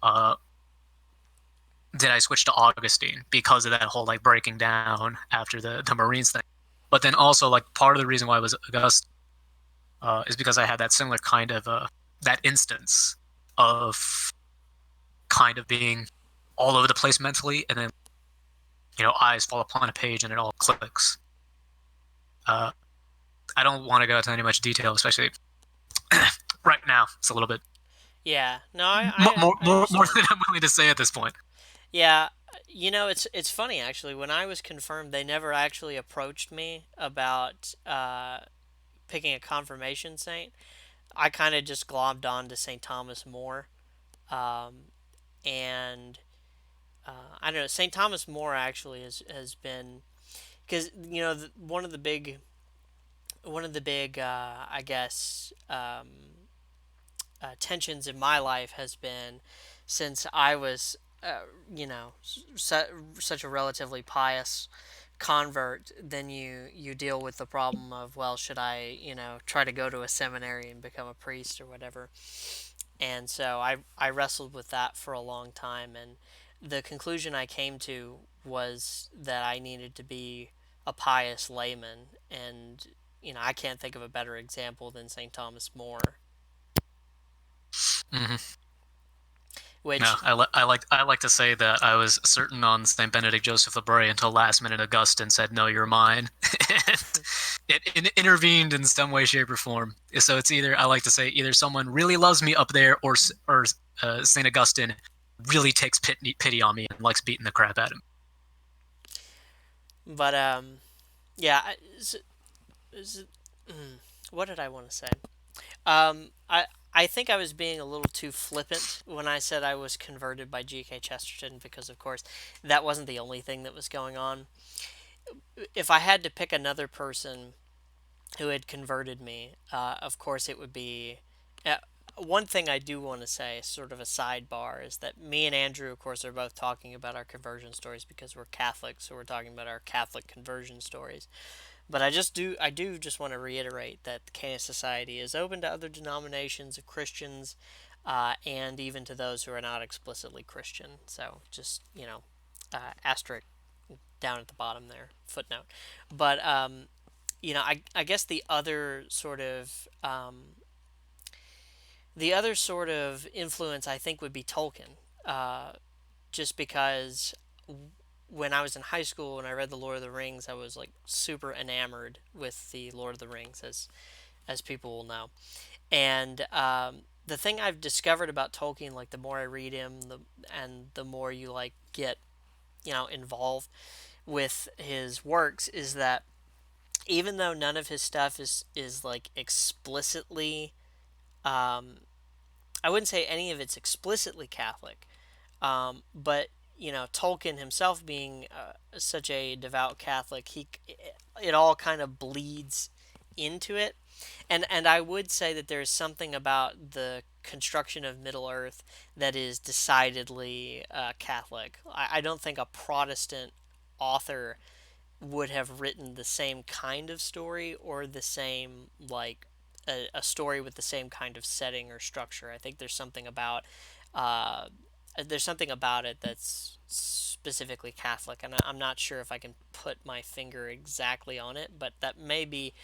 Uh, did I switch to Augustine because of that whole like breaking down after the Marines thing. But then also like part of the reason why I was Augustine is because I had that similar kind of that instance of kind of being all over the place mentally, and then eyes fall upon a page and it all clicks. Uh, I don't want to go into any much detail, especially right now. It's a little bit Yeah, no, I more understand. than I'm willing to say at this point. Yeah, it's funny actually. When I was confirmed, they never actually approached me about picking a confirmation saint. I kind of just globbed on to Saint Thomas More, um, and I don't know. Saint Thomas More actually has been because one of the big I guess tensions in my life has been since I was such a relatively pious convert, then you deal with the problem of, well, should I try to go to a seminary and become a priest or whatever. And so I wrestled with that for a long time, and the conclusion I came to was that I needed to be a pious layman, and I can't think of a better example than St. Thomas More, Mm-hmm. No, which I like to say that I was certain on Saint Benedict Joseph Lebray until last minute Augustine said, "No, you're mine," and it intervened in some way, shape, or form. So it's either I like to say either someone really loves me up there, or Saint Augustine really takes pity on me and likes beating the crap out of but yeah, is it- what did I want to say? I think I was being a little too flippant when I said I was converted by G.K. Chesterton because, of course, that wasn't the only thing that was going on. If I had to pick another person who had converted me, of course, it would be. One thing I do want to say, sort of a sidebar, is that me and Andrew, of course, are both talking about our conversion stories because we're Catholics, so we're talking about our Catholic conversion stories. But I do just want to reiterate that the Canis Society is open to other denominations of Christians, and even to those who are not explicitly Christian. So just asterisk down at the bottom there, footnote. But I guess the other sort of influence I think would be Tolkien, just because when I was in high school and I read The Lord of the Rings, I was like super enamored with the Lord of the Rings, as people will know. And the thing I've discovered about Tolkien, like the more I read him, and the more you like get involved with his works, is that even though none of his stuff is like explicitly, um, I wouldn't say any of it's explicitly Catholic, but Tolkien himself being such a devout Catholic, it all kind of bleeds into it. And I would say that there's something about the construction of Middle Earth that is decidedly Catholic. I don't think a Protestant author would have written the same kind of story, or the same, like, a story with the same kind of setting or structure. I think uh, there's something about it that's specifically Catholic, and I'm not sure if I can put my finger exactly on it, but that may be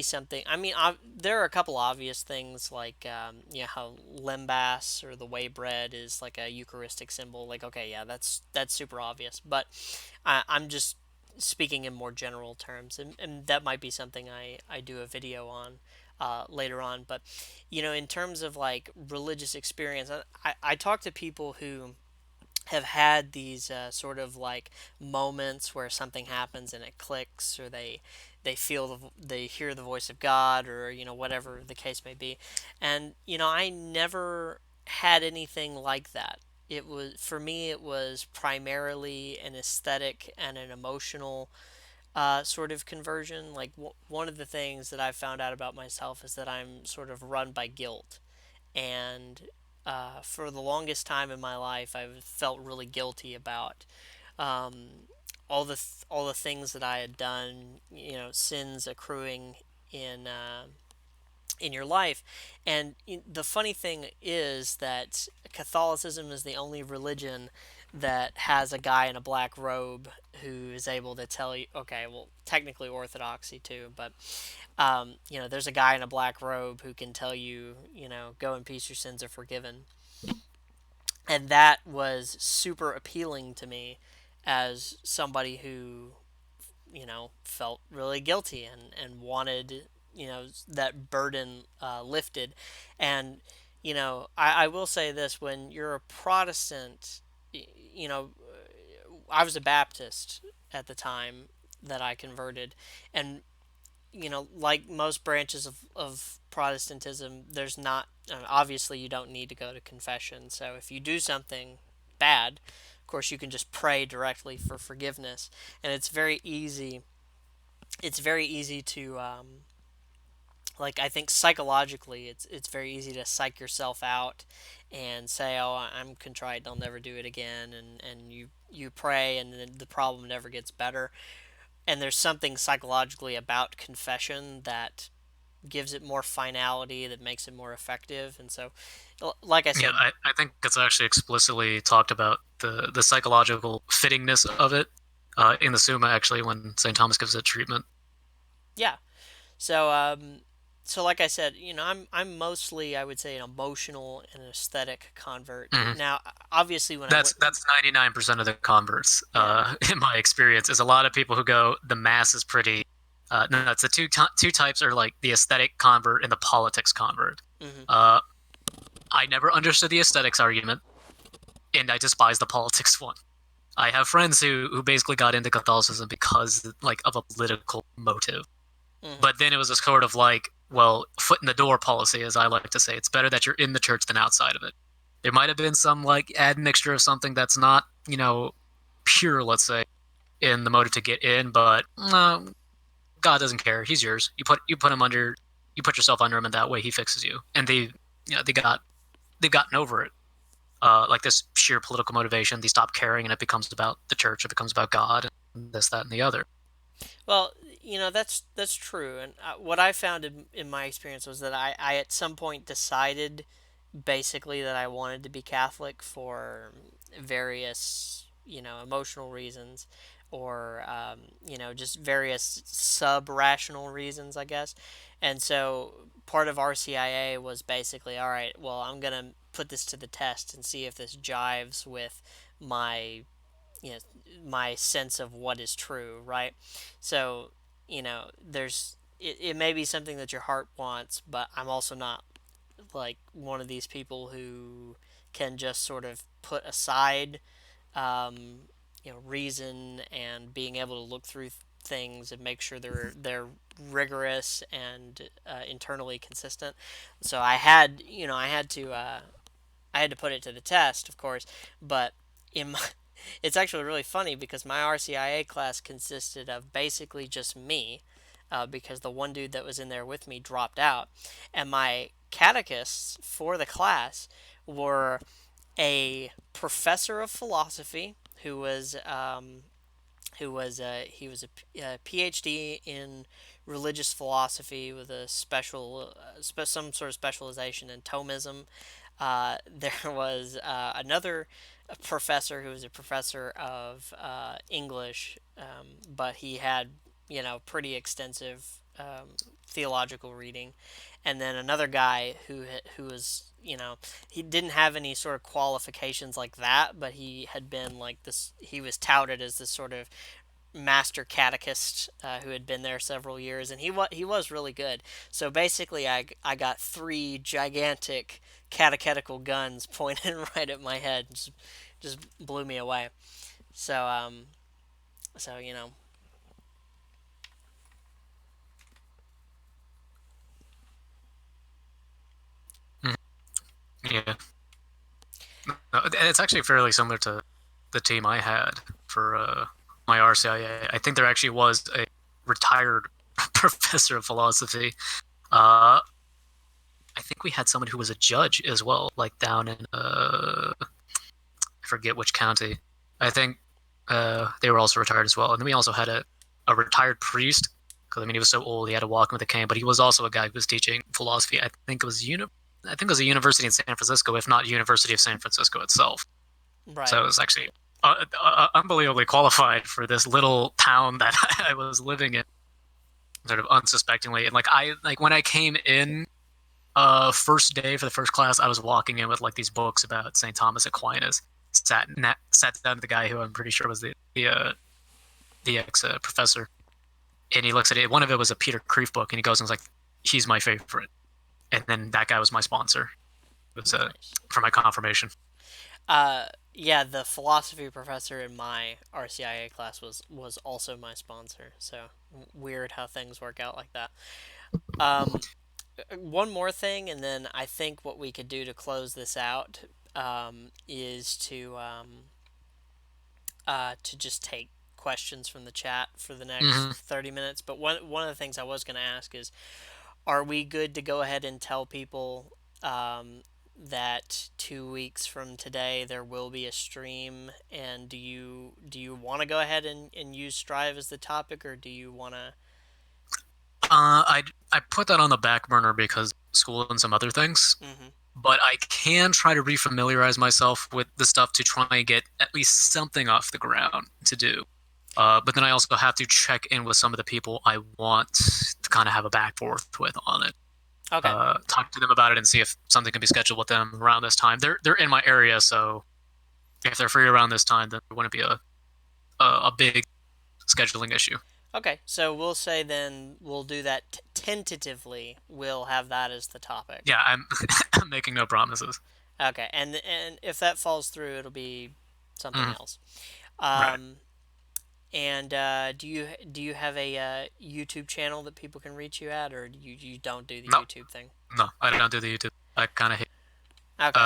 something. I mean, there are a couple obvious things, like how lembas, or the way bread, is like a Eucharistic symbol. Like, okay, yeah, that's super obvious. But I'm just speaking in more general terms, and that might be something I do a video on later on. But in terms of like religious experience, I talk to people who have had these sort of like moments where something happens and it clicks, or they hear the voice of God, or whatever the case may be. And I never had anything like that. It was, for me, it was primarily an aesthetic and an emotional sort of conversion. Like, one of the things that I've found out about myself is that I'm sort of run by guilt. And for the longest time in my life, I've felt really guilty about um, all the things that I had done, sins accruing in in your life. And the funny thing is that Catholicism is the only religion that has a guy in a black robe who is able to tell you, okay, well, technically Orthodoxy too, but there's a guy in a black robe who can tell you, go in peace, your sins are forgiven. And that was super appealing to me as somebody who, felt really guilty, and wanted, that burden lifted. And, I will say this: when you're a Protestant, you know, I was a Baptist at the time that I converted. And like most branches of Protestantism, there's not, obviously, you don't need to go to confession. So if you do something bad, of course, you can just pray directly for forgiveness. And it's very easy to, like, I think psychologically, it's very easy to psych yourself out and say, oh, I'm contrite, I'll never do it again. And you pray, and then the problem never gets better. And there's something psychologically about confession that gives it more finality, that makes it more effective. And so, like I Yeah, said, I think it's actually explicitly talked about the psychological fittingness of it in the Summa, actually, when St. Thomas gives it treatment. yeah. So like I said, I'm mostly, I would say, an emotional and aesthetic convert. Hmm. Now, obviously, when I That's went, that's 99% of the converts, yeah, in my experience, is a lot of people who go, the mass is pretty. No, it's the two types are like the aesthetic convert and the politics convert. hmm Uh, I never understood the aesthetics argument, and I despise the politics one. I have friends who basically got into Catholicism because like of a political motive. hmm But then it was a sort of like, well, foot in the door policy, as I like to say. It's better that you're in the church than outside of it. There might have been some like admixture of something that's not, pure, let's say, in the motive to get in, but God doesn't care. He's yours. You put him under, you put yourself under him, and that way he fixes you. And they've gotten over it. Like this sheer political motivation, they stop caring, and it becomes about the church. It becomes about God, and this, that, and the other. Well, that's true. And what I found in my experience was that I at some point decided, basically, that I wanted to be Catholic for various, emotional reasons, or, just various sub-rational reasons, I guess. And so part of RCIA was basically, all right, well, I'm going to put this to the test and see if this jives with my you know my sense of what is true, right? So, it may be something that your heart wants, but I'm also not like one of these people who can just sort of put aside, reason and being able to look through things and make sure they're rigorous and internally consistent. So I had to put it to the test, of course, but in my, it's actually really funny because my RCIA class consisted of basically just me, because the one dude that was in there with me dropped out, and my catechists for the class were a professor of philosophy he was a PhD in religious philosophy with a some sort of specialization in Thomism. There was another professor who was a professor of English, but he had pretty extensive theological reading, and then another guy who was he didn't have any sort of qualifications like that, but he had been like this. He was touted as this sort of master catechist who had been there several years, and he was really good. So basically, I got three gigantic catechetical guns pointed right at my head, just blew me away. So so Mhm. Yeah. No, and it's actually fairly similar to the team I had for my RCIA. I think there actually was a retired professor of philosophy. Uh, I think we had someone who was a judge as well, like down in I forget which county. I think they were also retired as well. And then we also had a retired priest because I mean he was so old he had to walk with a cane, but he was also a guy who was teaching philosophy. I think it was a university in San Francisco, if not University of San Francisco itself. So right. it was actually unbelievably qualified for this little town that I was living in, sort of unsuspectingly. And like when I came in first day for the first class, I was walking in with like these books about St. Thomas Aquinas. Sat down to the guy who I'm pretty sure was the ex professor, and he looks at it. One of it was a Peter Kreeft book, and he goes and was like, "He's my favorite." And then that guy was my sponsor. It was Nice. for my confirmation. Yeah, the philosophy professor in my RCIA class was also my sponsor. So weird how things work out like that. Um, One more thing, and then I think what we could do to close this out is to just take questions from the chat for the next Mm-hmm. 30 minutes. But one of the things I was going to ask is, are we good to go ahead and tell people that 2 weeks from today there will be a stream? And do you want to go ahead and use Strive as the topic, or do you want to? I put that on the back burner because school and some other things, Mm-hmm. but I can try to refamiliarize myself with the stuff to try and get at least something off the ground to do. But then I also have to check in with some of the people I want to kind of have a back forth with on it. Okay. Talk to them about it and see if something can be scheduled with them around this time. They're in my area, so if they're free around this time, then there wouldn't be a big scheduling issue. Okay, so we'll say then we'll do that tentatively. We'll have that as the topic. Yeah, I'm I'm making no promises. Okay, and if that falls through, it'll be something Mhm. else. Right. Um, and do you have a YouTube channel that people can reach you at, or you don't do the No, YouTube thing? no, I don't do the YouTube. I kind of hate. Okay.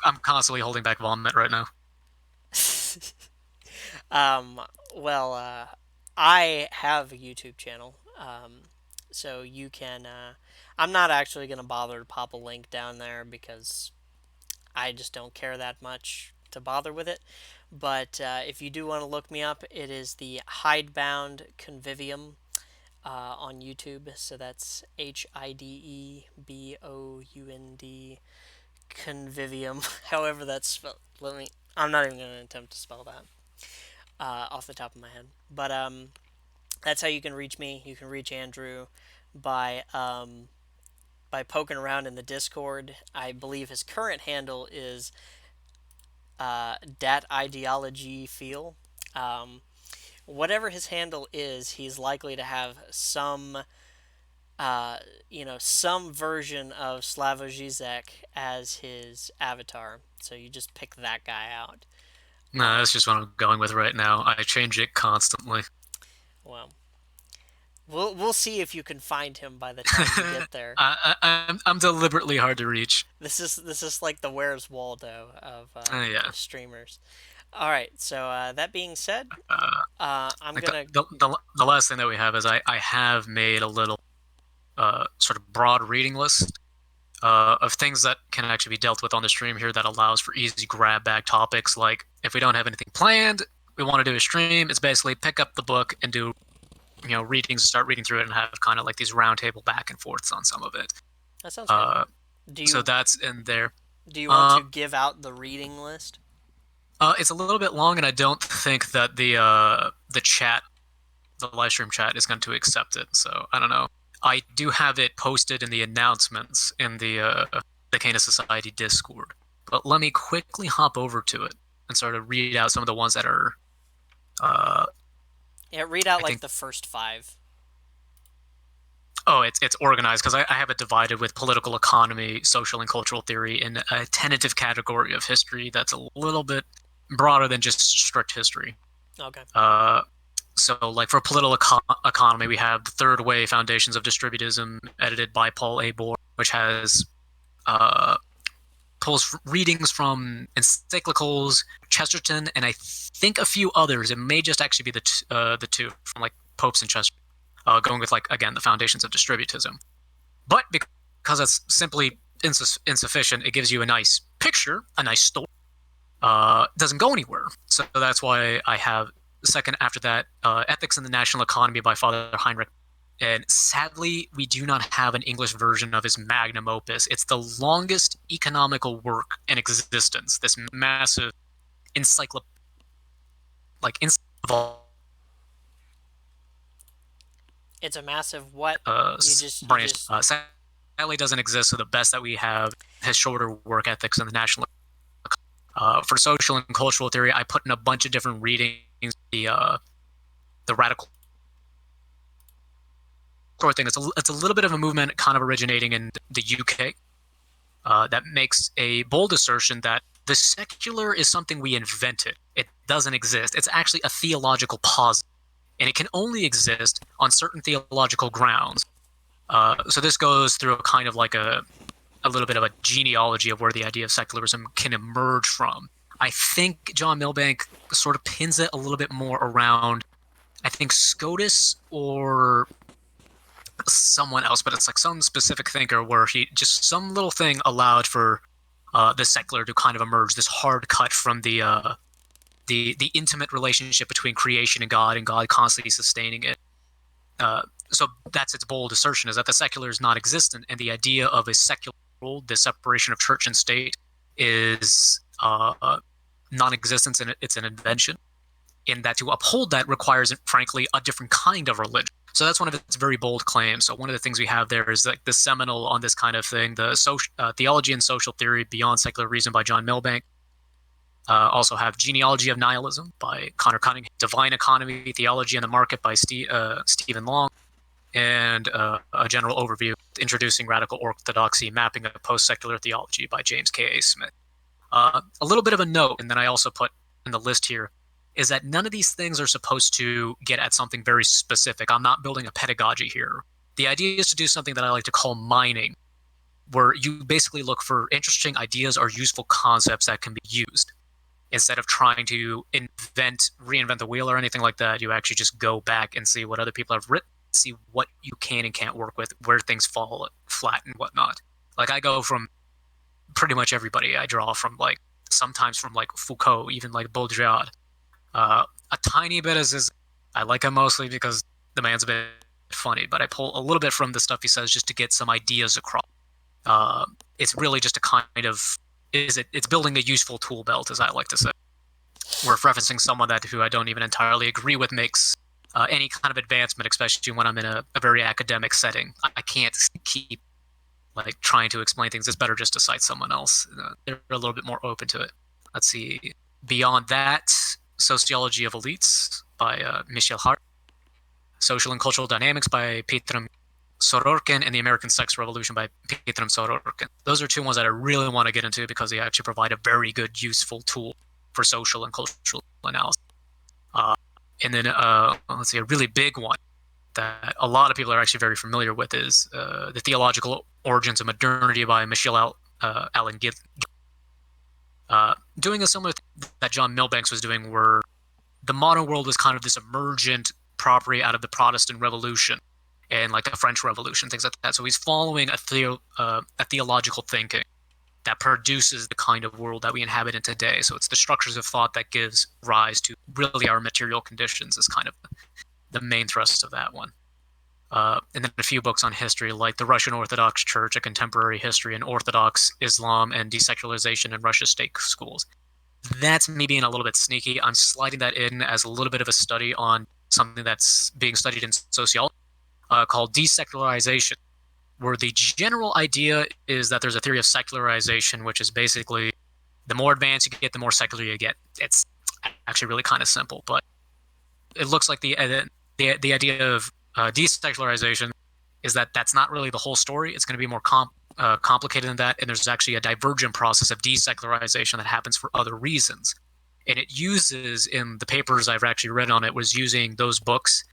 I'm constantly holding back vomit right now. um, well, I have a YouTube channel, so you can. I'm not actually gonna bother to pop a link down there because I just don't care that much to bother with it. But if you do want to look me up, it is the Hidebound Convivium on YouTube. So that's HIDEBOUND Convivium. However that's spelled. Let me. I'm not even going to attempt to spell that off the top of my head. But that's how you can reach me. You can reach Andrew by poking around in the Discord. I believe his current handle is Dat Ideology Feel. Um, Whatever his handle is, he's likely to have uh, some version of Slavoj Žižek as his avatar. So you just pick that guy out. No, Um, that's just what I'm going with right now. I change it constantly. well. We'll see if you can find him by the time you get there. I'm deliberately hard to reach. This is like the Where's Waldo Yeah. of streamers. All right. So that being said, Uh, I'm like gonna. the last thing that we have is I have made a little sort of broad reading list of things that can actually be dealt with on the stream here that allows for easy grab bag topics. Like if we don't have anything planned, we want to do a stream. It's basically pick up the book and do readings, start reading through it, and have kind of like these roundtable back and forths on some of it. That sounds good. Uh, Do so you that's in there. do you want Uh, to give out the reading list? it's a little bit long, and I don't think that the chat, the live stream chat, is going to accept it. So I don't know. I do have it posted in the announcements in the Canis Society Discord. But let me quickly hop over to it and sort of read out some of the ones that are. Uh, Yeah, read out I like think. the first five. Oh, it's organized because I have it divided with political economy, social and cultural theory, in a tentative category of history that's a little bit broader than just strict history. Okay. Uh, so, like for political economy, we have the Third Way Foundations of Distributism, edited by Paul A. Bohr, which has uh, pulls readings from encyclicals, Chesterton, and I think a few others. It may just actually be the two from like popes and Chesterton, going with like again the Foundations of Distributism. But because it's simply insufficient, it gives you a nice picture, a nice story. Doesn't go anywhere. So that's why I have the second after that, Ethics in the National Economy by Father Heinrich. And sadly, we do not have an English version of his magnum opus. It's the longest economical work in existence. This massive encyclopedia, like It's a massive what? You branch. just Sadly, doesn't exist. So the best that we have is shorter work ethics in the national. For social and cultural theory, I put in a bunch of different readings. The radical sort of thing. It's a little bit of a movement, kind of originating in the UK, that makes a bold assertion that the secular is something we invented. It doesn't exist. It's actually a theological posit, and it can only exist on certain theological grounds. So this goes through a kind of like a little bit of a genealogy of where the idea of secularism can emerge from. I think John Milbank sort of pins it a little bit more around, I think, Scotus or someone else, but it's like some specific thinker where he just some little thing allowed for the secular to kind of emerge, this hard cut from the intimate relationship between creation and God constantly sustaining it. So that's its bold assertion, is that the secular is not existent, and the idea of a secular world, the separation of church and state, is non-existence, and it's an invention. In that to uphold that requires, frankly, a different kind of religion. So that's one of its very bold claims. So one of the things we have there is like the seminal on this kind of thing, the Theology and Social Theory Beyond Secular Reason by John Milbank. Also have Genealogy of Nihilism by Connor Cunningham, Divine Economy, Theology and the Market by Stephen Long, and a general overview, Introducing Radical Orthodoxy, Mapping a Post-Secular Theology by James K. A. Smith. A little bit of a note, and then I also put in the list here, is that none of these things are supposed to get at something very specific. I'm not building a pedagogy here. The idea is to do something that I like to call mining, where you basically look for interesting ideas or useful concepts that can be used. Instead of trying to reinvent the wheel or anything like that, you actually just go back and see what other people have written, see what you can and can't work with, where things fall flat and whatnot. Like I go from pretty much everybody. I draw from sometimes from Foucault, even like Baudrillard. A tiny bit is I like him mostly because the man's a bit funny, but I pull a little bit from the stuff he says just to get some ideas across. It's really just a kind of it's building a useful tool belt, as I like to say. We're referencing someone who I don't even entirely agree with makes any kind of advancement, especially when I'm in a very academic setting. I can't keep trying to explain things. It's better just to cite someone else. They're a little bit more open to it. Let's see. Beyond that, Sociology of Elites by Michel Hart, Social and Cultural Dynamics by Petram Sorokin, and The American Sex Revolution by Petram Sorokin. Those are two ones that I really want to get into because they actually provide a very good, useful tool for social and cultural analysis. And then, let's see, a really big one that a lot of people are actually very familiar with is The Theological Origins of Modernity by Allen Gill. Doing a similar thing that John Milbanks was doing, where the modern world was kind of this emergent property out of the Protestant Revolution and like the French Revolution, things like that. So he's following a theological thinking that produces the kind of world that we inhabit in today. So it's the structures of thought that gives rise to really our material conditions is kind of the main thrust of that one. And then a few books on history, like the Russian Orthodox Church, A Contemporary History, and Orthodox Islam and Desecularization in Russia's State Schools. That's me being a little bit sneaky. I'm sliding that in as a little bit of a study on something that's being studied in sociology called desecularization, where the general idea is that there's a theory of secularization, which is basically the more advanced you get, the more secular you get. It's actually really kind of simple, but it looks like the idea of desecularization is that that's not really the whole story. It's going to be more complicated than that, and there's actually a divergent process of desecularization that happens for other reasons. And it uses, in the papers I've actually read on it, was using those books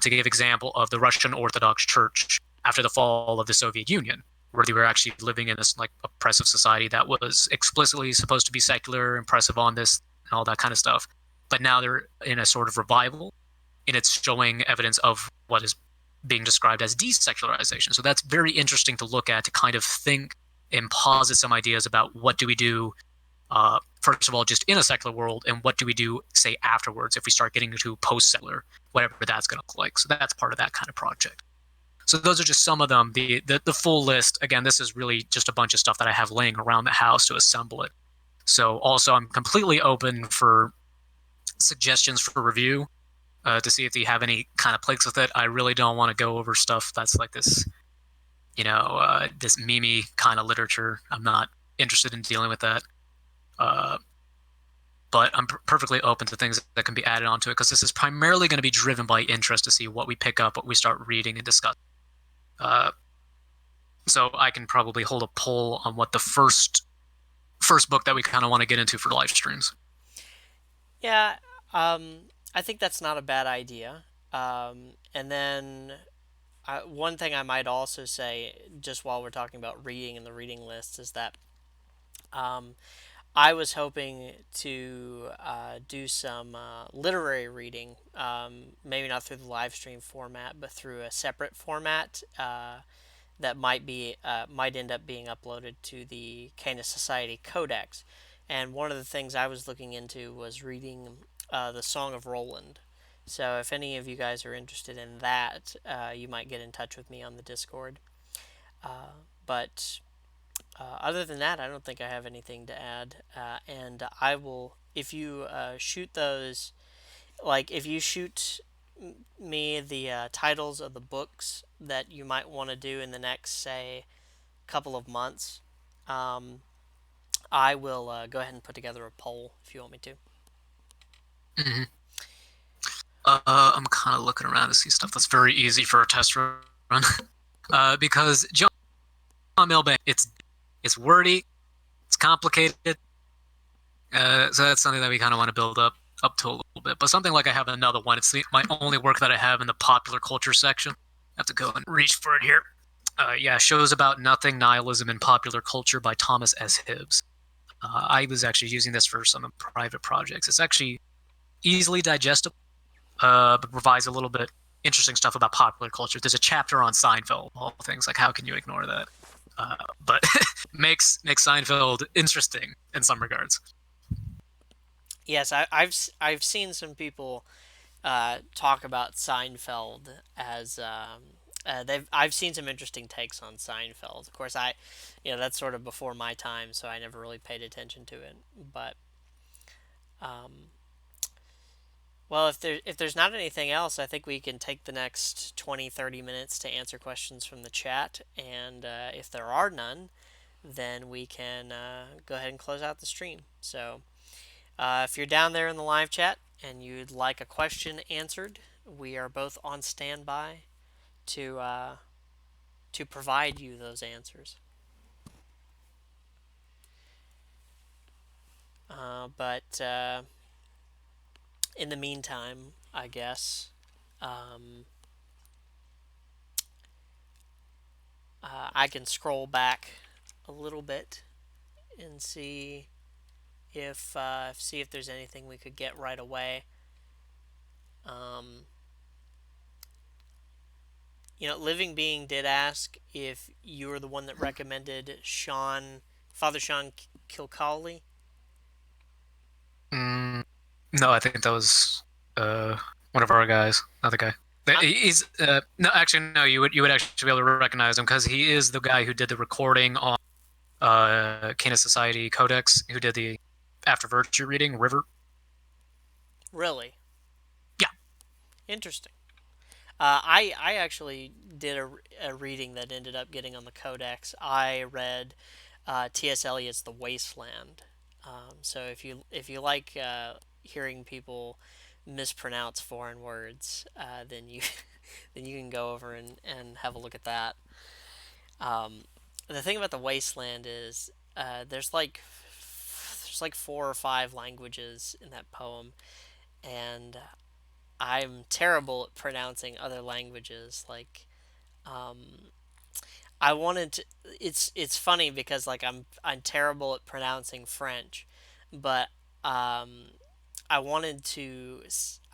to give example of the Russian Orthodox Church after the fall of the Soviet Union, where they were actually living in this like oppressive society that was explicitly supposed to be secular, impressive on this, and all that kind of stuff. But now they're in a sort of revival, and it's showing evidence of what is being described as desecularization. So that's very interesting to look at, to kind of think and posit some ideas about what do we do, first of all, just in a secular world, and what do we do, say, afterwards if we start getting into post-secular, whatever that's going to look like. So that's part of that kind of project. So those are just some of them. The full list, again, this is really just a bunch of stuff that I have laying around the house to assemble it. So also, I'm completely open for suggestions for review to see if you have any kind of plagues with it. I really don't want to go over stuff that's like this, this meme kind of literature. I'm not interested in dealing with that. Uh, but I'm perfectly open to things that can be added onto it, because this is primarily going to be driven by interest to see what we pick up, what we start reading and discuss. Uh, so I can probably hold a poll on what the first book that we kind of want to get into for live streams. Yeah, I think that's not a bad idea. And then one thing I might also say, just while we're talking about reading and the reading list, is that um, I was hoping to do some literary reading, maybe not through the live stream format, but through a separate format that might end up being uploaded to the Canis Society Codex. And one of the things I was looking into was reading the Song of Roland. So if any of you guys are interested in that, you might get in touch with me on the Discord. But other than that, I don't think I have anything to add. And I will, if you shoot those, like if you shoot me the titles of the books that you might want to do in the next, say, couple of months, um, I will go ahead and put together a poll if you want me to. Mm-hmm. I'm kind of looking around to see stuff that's very easy for a test run, because John Milbank, it's wordy, it's complicated, so that's something that we kind of want to build up to a little bit. But something like I have another one. It's my only work that I have in the popular culture section. I have to go and reach for it here. Yeah, Shows About Nothing, Nihilism in Popular Culture by Thomas S. Hibbs. I was actually using this for some private projects. It's actually easily digestible, but provides a little bit interesting stuff about popular culture. There's a chapter on Seinfeld, all things like how can you ignore that? But makes Seinfeld interesting in some regards. Yes, I've seen some people talk about Seinfeld as I've seen some interesting takes on Seinfeld. Of course, that's sort of before my time, so I never really paid attention to it. But um, well, if there's not anything else, I think we can take the next 20-30 minutes to answer questions from the chat, and if there are none, then we can go ahead and close out the stream. So if you're down there in the live chat and you'd like a question answered, we are both on standby to provide you those answers. But in the meantime, I guess, um, I can scroll back a little bit and see if there's anything we could get right away. Um, Living Being did ask if you were the one that recommended Father Sean Kilcawley. Mm, no, I think that was uh, one of our guys, not the guy. I'm He's no, actually no. You would actually be able to recognize him because he is the guy who did the recording on Canis Society Codex, who did the After Virtue reading, River. really Yeah. interesting. I actually did a reading that ended up getting on the Codex. I read T.S. Eliot's The Wasteland. So if you like hearing people mispronounce foreign words, then you then you can go over and have a look at that. Um, the thing about The Wasteland is there's like four or five languages in that poem, and I'm terrible at pronouncing other languages. Um, I wanted to. It's funny because I'm terrible at pronouncing French, but um, I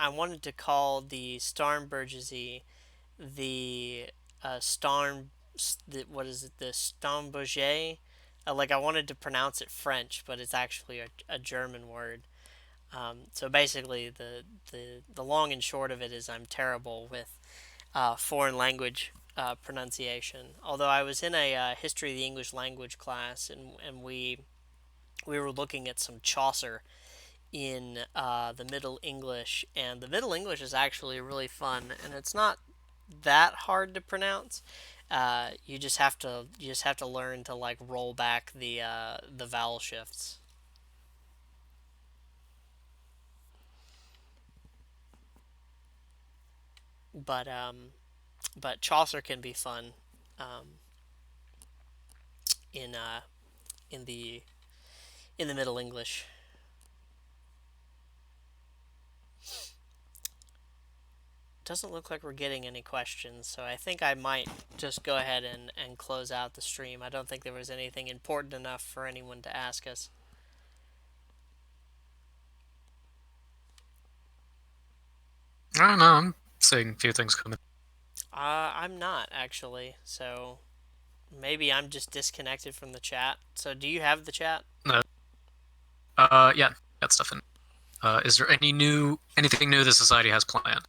wanted to call the Starnbergersy the Starn what is it, the Starnberger. Like I wanted to pronounce it French, but it's actually a German word. So basically, the long and short of it is I'm terrible with foreign language pronunciation. Although I was in a history of the English language class, and we were looking at some Chaucer in the Middle English, and the Middle English is actually really fun, and it's not that hard to pronounce. You just have to learn to like roll back the vowel shifts. But Chaucer can be fun um, in in the in the Middle English. Doesn't look like we're getting any questions, so I think I might just go ahead and close out the stream. I don't think there was anything important enough for anyone to ask us. I don't know. I'm seeing a few things coming. I'm not actually, so maybe I'm just disconnected from the chat. So do you have the chat? No, yeah, got stuff in. Is there anything new the society has planned?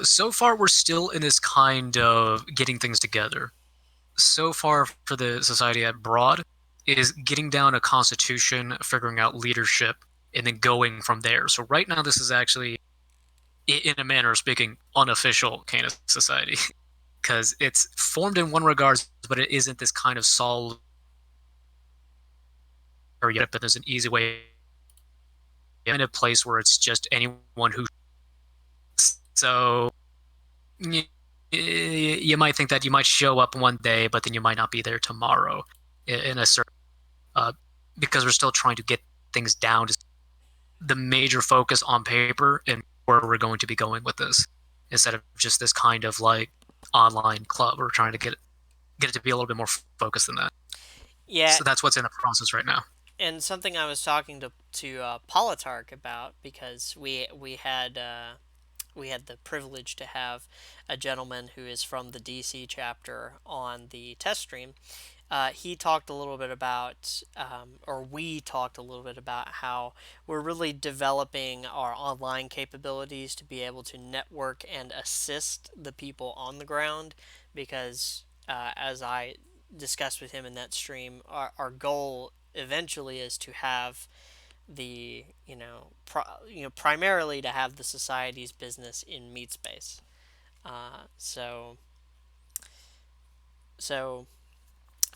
So far, we're still in this kind of getting things together. So far, for the society at broad, is getting down a constitution, figuring out leadership, and then going from there. So right now, this is actually, in a manner of speaking, unofficial Canis society because it's formed in one regards, but it isn't this kind of solid or yet. But there's an easy way in a place where it's just anyone who. So you might think that you might show up one day, but then you might not be there tomorrow in a certain uh, because we're still trying to get things down to the major focus on paper and where we're going to be going with this instead of just this kind of like online club. We're trying to get it to be a little bit more focused than that. Yeah, So that's what's in the process right now. and something I was talking to Politarch about because we had the privilege to have a gentleman who is from the DC chapter on the test stream. He talked a little bit about, or we talked a little bit about how we're really developing our online capabilities to be able to network and assist the people on the ground because, as I discussed with him in that stream, our goal eventually is to have the primarily to have the society's business in meat space. Uh, so so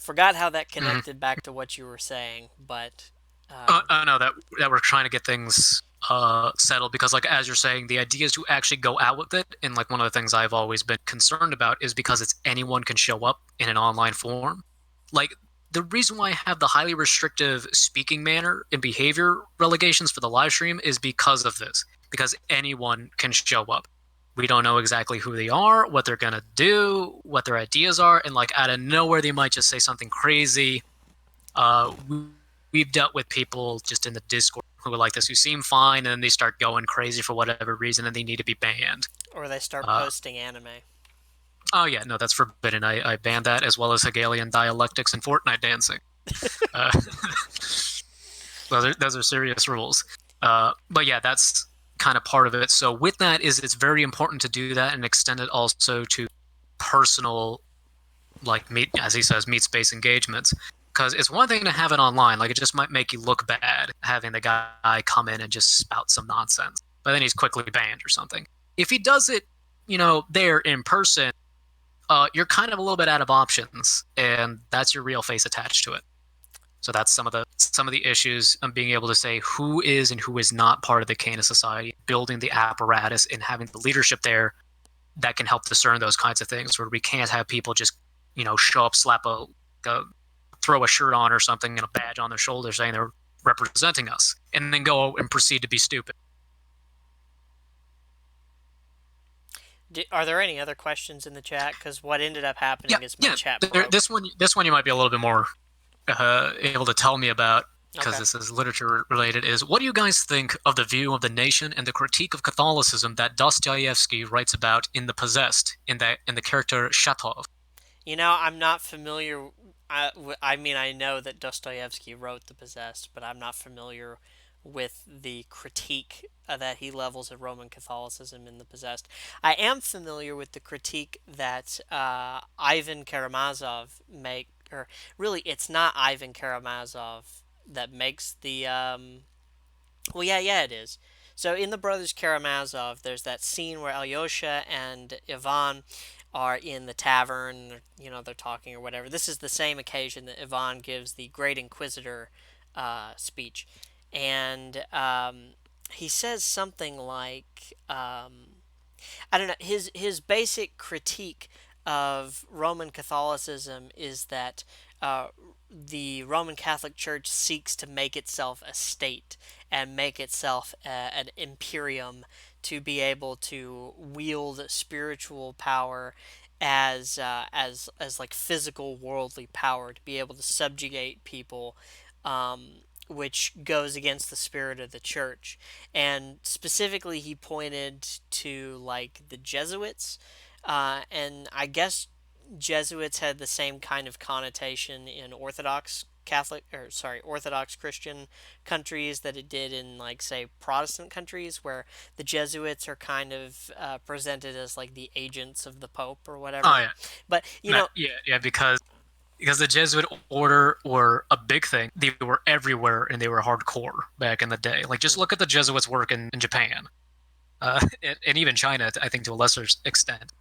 forgot how that Mm-hmm. connected back to what you were saying, but I know that we're trying to get things settled because, like as you're saying, the idea is to actually go out with it. And like one of the things I've always been concerned about is because it's anyone can show up in an online form. Like the reason why I have the highly restrictive speaking manner and behavior relegations for the live stream is because of this. Because anyone can show up. we don't know exactly who they are, what they're gonna do, what their ideas are, and like out of nowhere they might just say something crazy. Uh, we've dealt with people just in the Discord who are like this, who seem fine, and then they start going crazy for whatever reason, and they need to be banned. Or they start Uh, posting anime. oh yeah, no, that's forbidden. I banned that as well as Hegelian dialectics and Fortnite dancing. Uh, those are serious rules. But yeah, that's kind of part of it. So with that is it's very important to do that and extend it also to personal, like meet, as he says, meet space engagements. Because it's one thing to have it online, like it just might make you look bad having the guy come in and just spout some nonsense, but then he's quickly banned or something. If he does it, there in person, you're kind of a little bit out of options, and that's your real face attached to it. So that's some of the issues of being able to say who is and who is not part of the Canis Society, building the apparatus and having the leadership there that can help discern those kinds of things. Where we can't have people just show up, throw a shirt on or something and a badge on their shoulder saying they're representing us, and then go and proceed to be stupid. Are there any other questions in the chat? Because what ended up Yeah, happening is my yeah. chat broke. This one you might be a little bit more able to tell me about, because Okay. this is literature related, is what do you guys think of the view of the nation and the critique of Catholicism that Dostoyevsky writes about in The Possessed, in the character Shatov? I'm not familiar. I mean, I know that Dostoyevsky wrote The Possessed, but I'm not familiar with the critique that he levels at Roman Catholicism in The Possessed. I am familiar with the critique that Ivan Karamazov make, or really, it's not Ivan Karamazov that makes the. Well, yeah, it is. So in the Brothers Karamazov, there's that scene where Alyosha and Ivan are in the tavern, they're talking or whatever. This is the same occasion that Ivan gives the Great Inquisitor speech. And he says something like, I don't know, his basic critique of Roman Catholicism is that the Roman Catholic Church seeks to make itself a state and make itself an imperium to be able to wield spiritual power as like physical worldly power to be able to subjugate people, which goes against the spirit of the church. And specifically, he pointed to like the Jesuits, and I guess Jesuits had the same kind of connotation in Orthodox Christian countries that it did in, like, say, Protestant countries, where the Jesuits are kind of presented as like the agents of the Pope or Oh whatever. yeah, But yeah, because the Jesuit order were a big thing. They were everywhere and they were hardcore back in the day. Like just look at the Jesuits' work in Japan, and even China, I think to a lesser extent.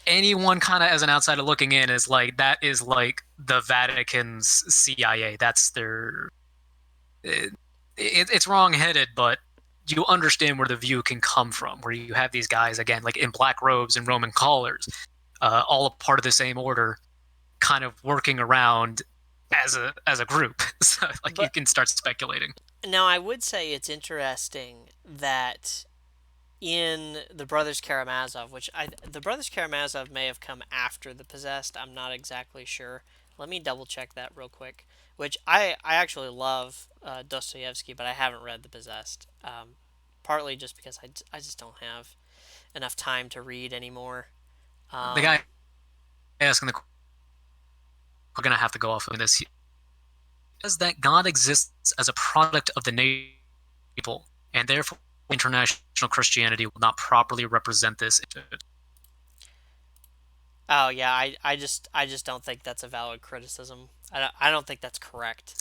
Anyone kind of as an outsider looking in is like that is like the Vatican's CIA. That's their. It's wrong-headed, but you understand where the view can come from. Where you have these guys again, like in black robes and Roman collars, all a part of the same order, kind of working around as a group. So like you but can start speculating. now I would say it's interesting that in the Brothers Karamazov, the Brothers Karamazov may have come after the Possessed. I'm not exactly sure. Let me double check that real quick. Which I actually love Dostoevsky, but I haven't read the Possessed. Partly just because I just don't have enough time to read anymore. The Um, guy asking the we're gonna have to go off of this. Says that God exists as a product of the people, and therefore international Christianity will not properly represent this. oh yeah, I just don't think that's a valid criticism. I don't think that's correct.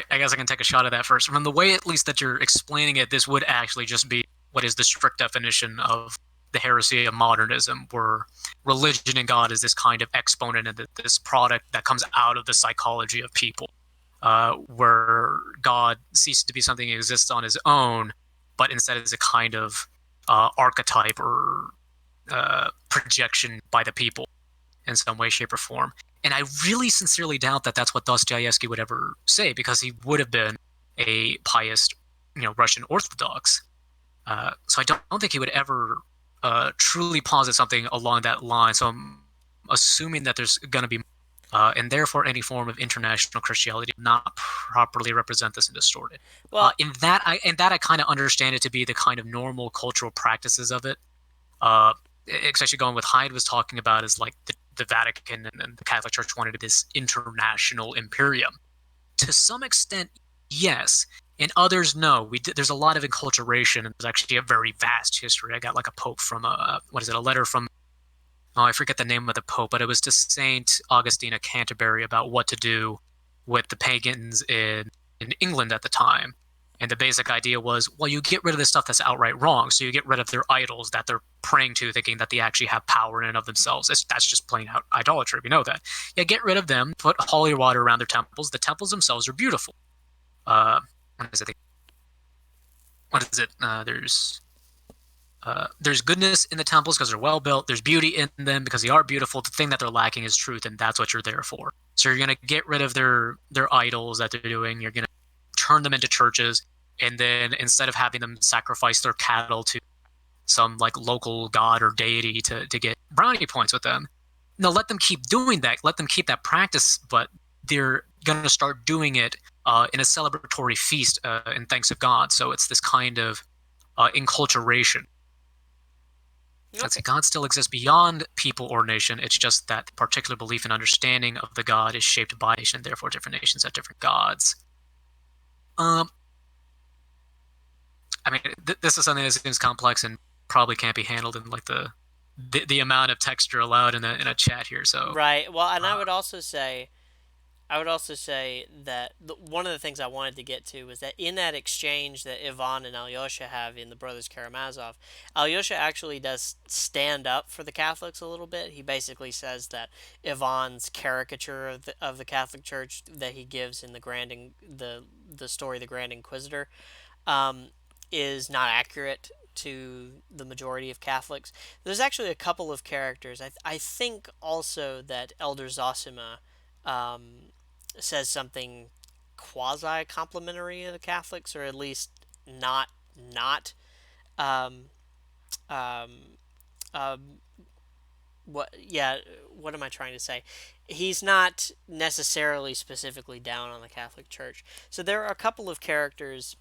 I guess I can take a shot at that first. From the way, at least, that you're explaining it, this would actually just be what is the strict definition of the heresy of modernism, where religion and God is this kind of exponent of this product that comes out of the psychology of people, where God ceases to be something that exists on his own, but instead is a kind of archetype or projection by the people in some way, shape, or form. And I really sincerely doubt that that's what Dostoevsky would ever say, because he would have been a pious, Russian Orthodox. So I don't think he would ever truly posit something along that line. So I'm assuming that there's going to be, and therefore any form of international Christianity not properly represent this and distort it. Well, In that I kind of understand it to be the kind of normal cultural practices of it. Uh, Especially going with Hyde was talking about is like the Vatican and the Catholic Church wanted this international imperium. To some extent, yes. In others, no. There's a lot of enculturation, and there's actually a very vast history. I got like a pope from what is it? A letter from, oh, I forget the name of the pope, but it was to Saint Augustine of Canterbury about what to do with the pagans in England at the time. And the basic idea was, well, you get rid of the stuff that's outright wrong. So you get rid of their idols that they're praying to, thinking that they actually have power in and of themselves. That's just plain out idolatry. We know that. Yeah, get rid of them. Put holy water around their temples. The temples themselves are beautiful. Uh, what is it? What is it? There's goodness in the temples because they're well built. There's beauty in them because they are beautiful. The thing that they're lacking is truth, and that's what you're there for. So you're gonna get rid of their idols that they're doing. You're gonna turn them into churches, and then instead of having them sacrifice their cattle to some like local god or deity to get brownie points with them, no, let them keep doing that. Let them keep that practice, but they're gonna start doing it in a celebratory feast in thanks of God. So it's this kind of enculturation. Let's okay. say God still exists beyond people or nation. It's just that the particular belief and understanding of the God is shaped by nation, therefore different nations have different gods. Um, I mean, this is something that seems complex and probably can't be handled in like the amount of texture allowed in a chat here. So, Right. Well, and uh, I would also say that one of the things I wanted to get to was that in that exchange that Ivan and Alyosha have in the Brothers Karamazov, Alyosha actually does stand up for the Catholics a little bit. He basically says that Ivan's caricature of the Catholic Church that he gives in the story The Grand Inquisitor um, is not accurate to the majority of Catholics. There's actually a couple of characters. I think also that Elder Zosima um, says something quasi complimentary of the Catholics, or at least not um, um, um, what yeah what am I trying to say? He's not necessarily specifically down on the Catholic Church. So there are a couple of characters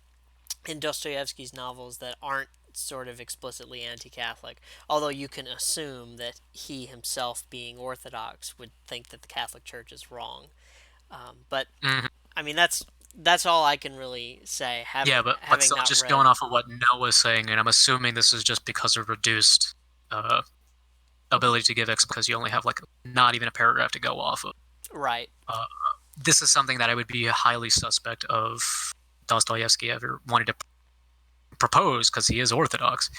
in Dostoyevsky's novels that aren't sort of explicitly anti-Catholic, although you can assume that he himself, being Orthodox, would think that the Catholic Church is wrong. But mhm. I mean, that's all I can really say, Yeah, but having still, not just read. going off of what Noah's saying, and I'm assuming this is just because of reduced uh, ability to give X because you only have like not even a paragraph to go off of. Right. Uh, this is something that I would be highly suspect of Dostoevsky ever wanted to propose because he is Orthodox.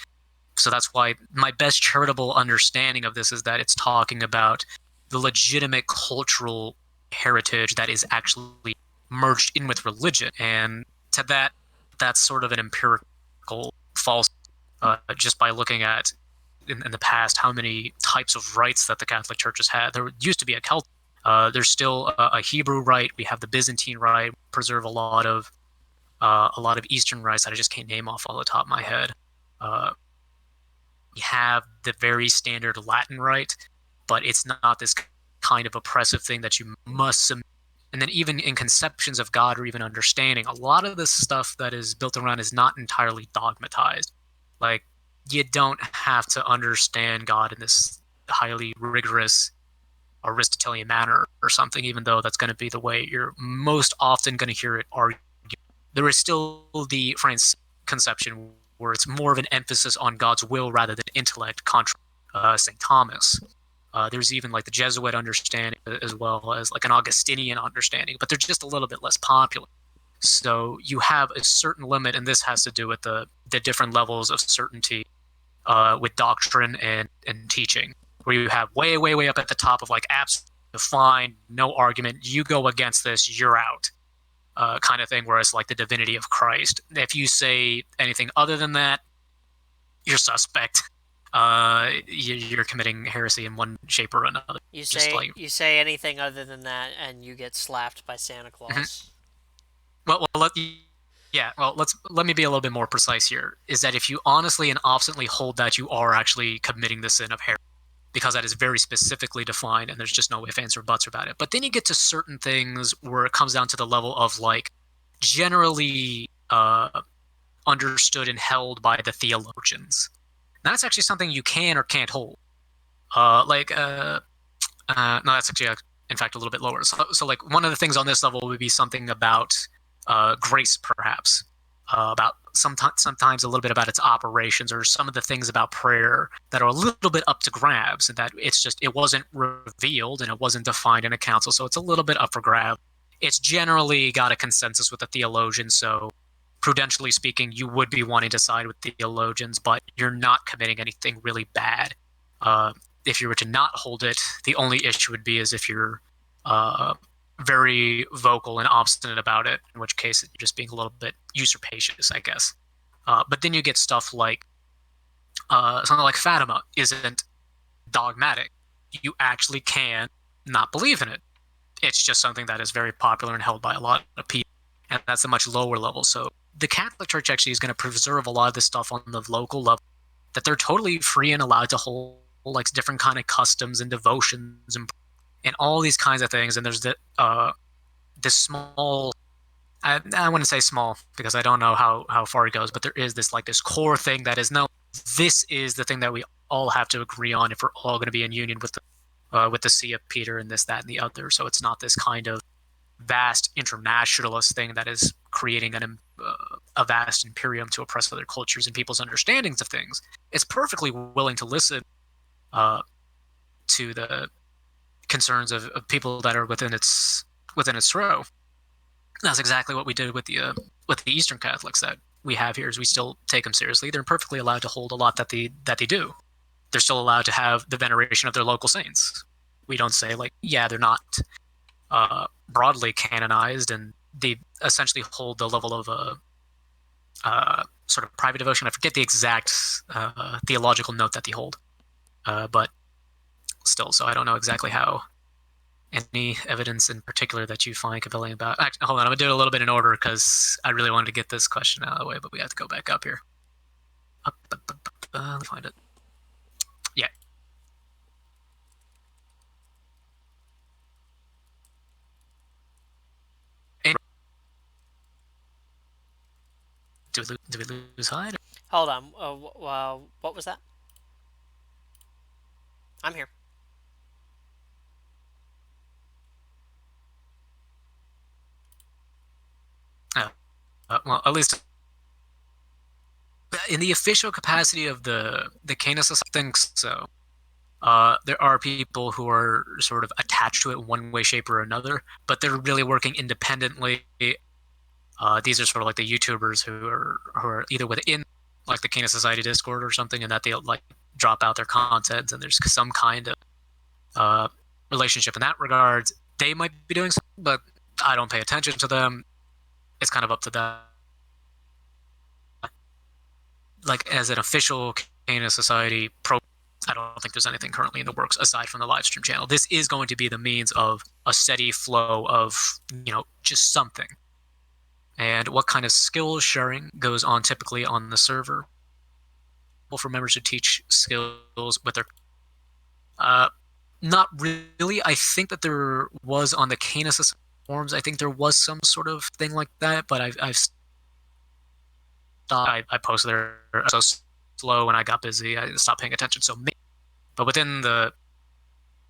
So that's why my best charitable understanding of this is that it's talking about the legitimate cultural heritage that is actually merged in with religion. And to that, that's sort of an empirical false, just by looking at in the past how many types of rites that the Catholic Church has had. There used to be a Celtic. There's still a Hebrew rite. We have the Byzantine rite. Preserve a lot of Eastern rites that I just can't name off all the top of my head. Uh, we have the very standard Latin rite, but it's not this kind of oppressive thing that you must submit. And then even in conceptions of God or even understanding, a lot of this stuff that is built around is not entirely dogmatized. Like you don't have to understand God in this highly rigorous Aristotelian manner or something, even though that's going to be the way you're most often going to hear it argued. There is still the French conception where it's more of an emphasis on God's will rather than intellect, contra St. Thomas. There's even like the Jesuit understanding as well as like an Augustinian understanding, but they're just a little bit less popular. So you have a certain limit, and this has to do with the different levels of certainty with doctrine and teaching, where you have way, way, way up at the top of like absolute fine, no argument, you go against this, you're out, kind of thing, whereas like the divinity of Christ. If you say anything other than that, you're suspect. You're committing heresy in one shape or another. Just like, You say anything other than that, and you get slapped by Santa mhm. Claus. Well, Yeah, well, let me be a little bit more precise here. Is that if you honestly and obstinately hold that, you are actually committing the sin of heresy, because that is very specifically defined, and there's just no ifs, ands, or buts about it. But then you get to certain things where it comes down to the level of like generally understood and held by the theologians. And that's actually something you can or can't hold. Uh, like no, that's actually in fact a little bit lower. So like one of the things on this level would be something about grace, perhaps, about sometimes a little bit about its operations, or some of the things about prayer that are a little bit up to grabs, and that it wasn't revealed and it wasn't defined in a council, so it's a little bit up for grab. It's generally got a consensus with the theologians, so prudentially speaking, you would be wanting to side with theologians, but you're not committing anything really bad. Uh, if you were to not hold it, the only issue would be is if you're uh, very vocal and obstinate about it, in which case you're just being a little bit usurpacious, I guess. But then you get stuff like something like Fatima isn't dogmatic. You actually can not believe in it. It's just something that is very popular and held by a lot of people, and that's a much lower level. So the Catholic Church actually is going to preserve a lot of this stuff on the local level, that they're totally free and allowed to hold like different kind of customs and devotions and all these kinds of things. And there's this small, I wouldn't say small because I don't know how far it goes, but there is this core thing that is, no, this is the thing that we all have to agree on if we're all going to be in union with the See of Peter and this, that, and the other. So it's not this kind of vast internationalist thing that is creating a vast imperium to oppress other cultures and people's understandings of things. It's perfectly willing to listen uh, to the concerns of people that are within its throw. That's exactly what we did with the Eastern Catholics that we have here. Is we still take them seriously. They're perfectly allowed to hold a lot that they do. They're still allowed to have the veneration of their local saints. We don't say like, yeah, they're not broadly canonized, and they essentially hold the level of a sort of private devotion. I forget the exact theological note that they hold, but still. So I don't know exactly how any evidence in particular that you find compelling about. Actually, hold on, I'm gonna do it a little bit in order because I really wanted to get this question out of the way, but we have to go back up here. Let me find it. Yeah. And do we lose Hyde? Hold on. What was that? I'm here. Well, at least in the official capacity of the Canis, I think so. There are people who are sort of attached to it in one way, shape, or another, but they're really working independently. These are sort of like the YouTubers who are either within like the Canis Society Discord or something, and that they'll like drop out their content, and there's some kind of uh, relationship in that regard. They might be doing something, but I don't pay attention to them. It's kind of up to them. Like as an official Canis Society pro, I don't think there's anything currently in the works aside from the live stream channel. This is going to be the means of a steady flow of, just something. And what kind of skill sharing goes on typically on the server? For members to teach skills with their not really. I think that there was on the Canis forums. I think there was some sort of thing like that, but I've stopped. I posted there so slow when I got busy. I stopped paying attention. So, but within the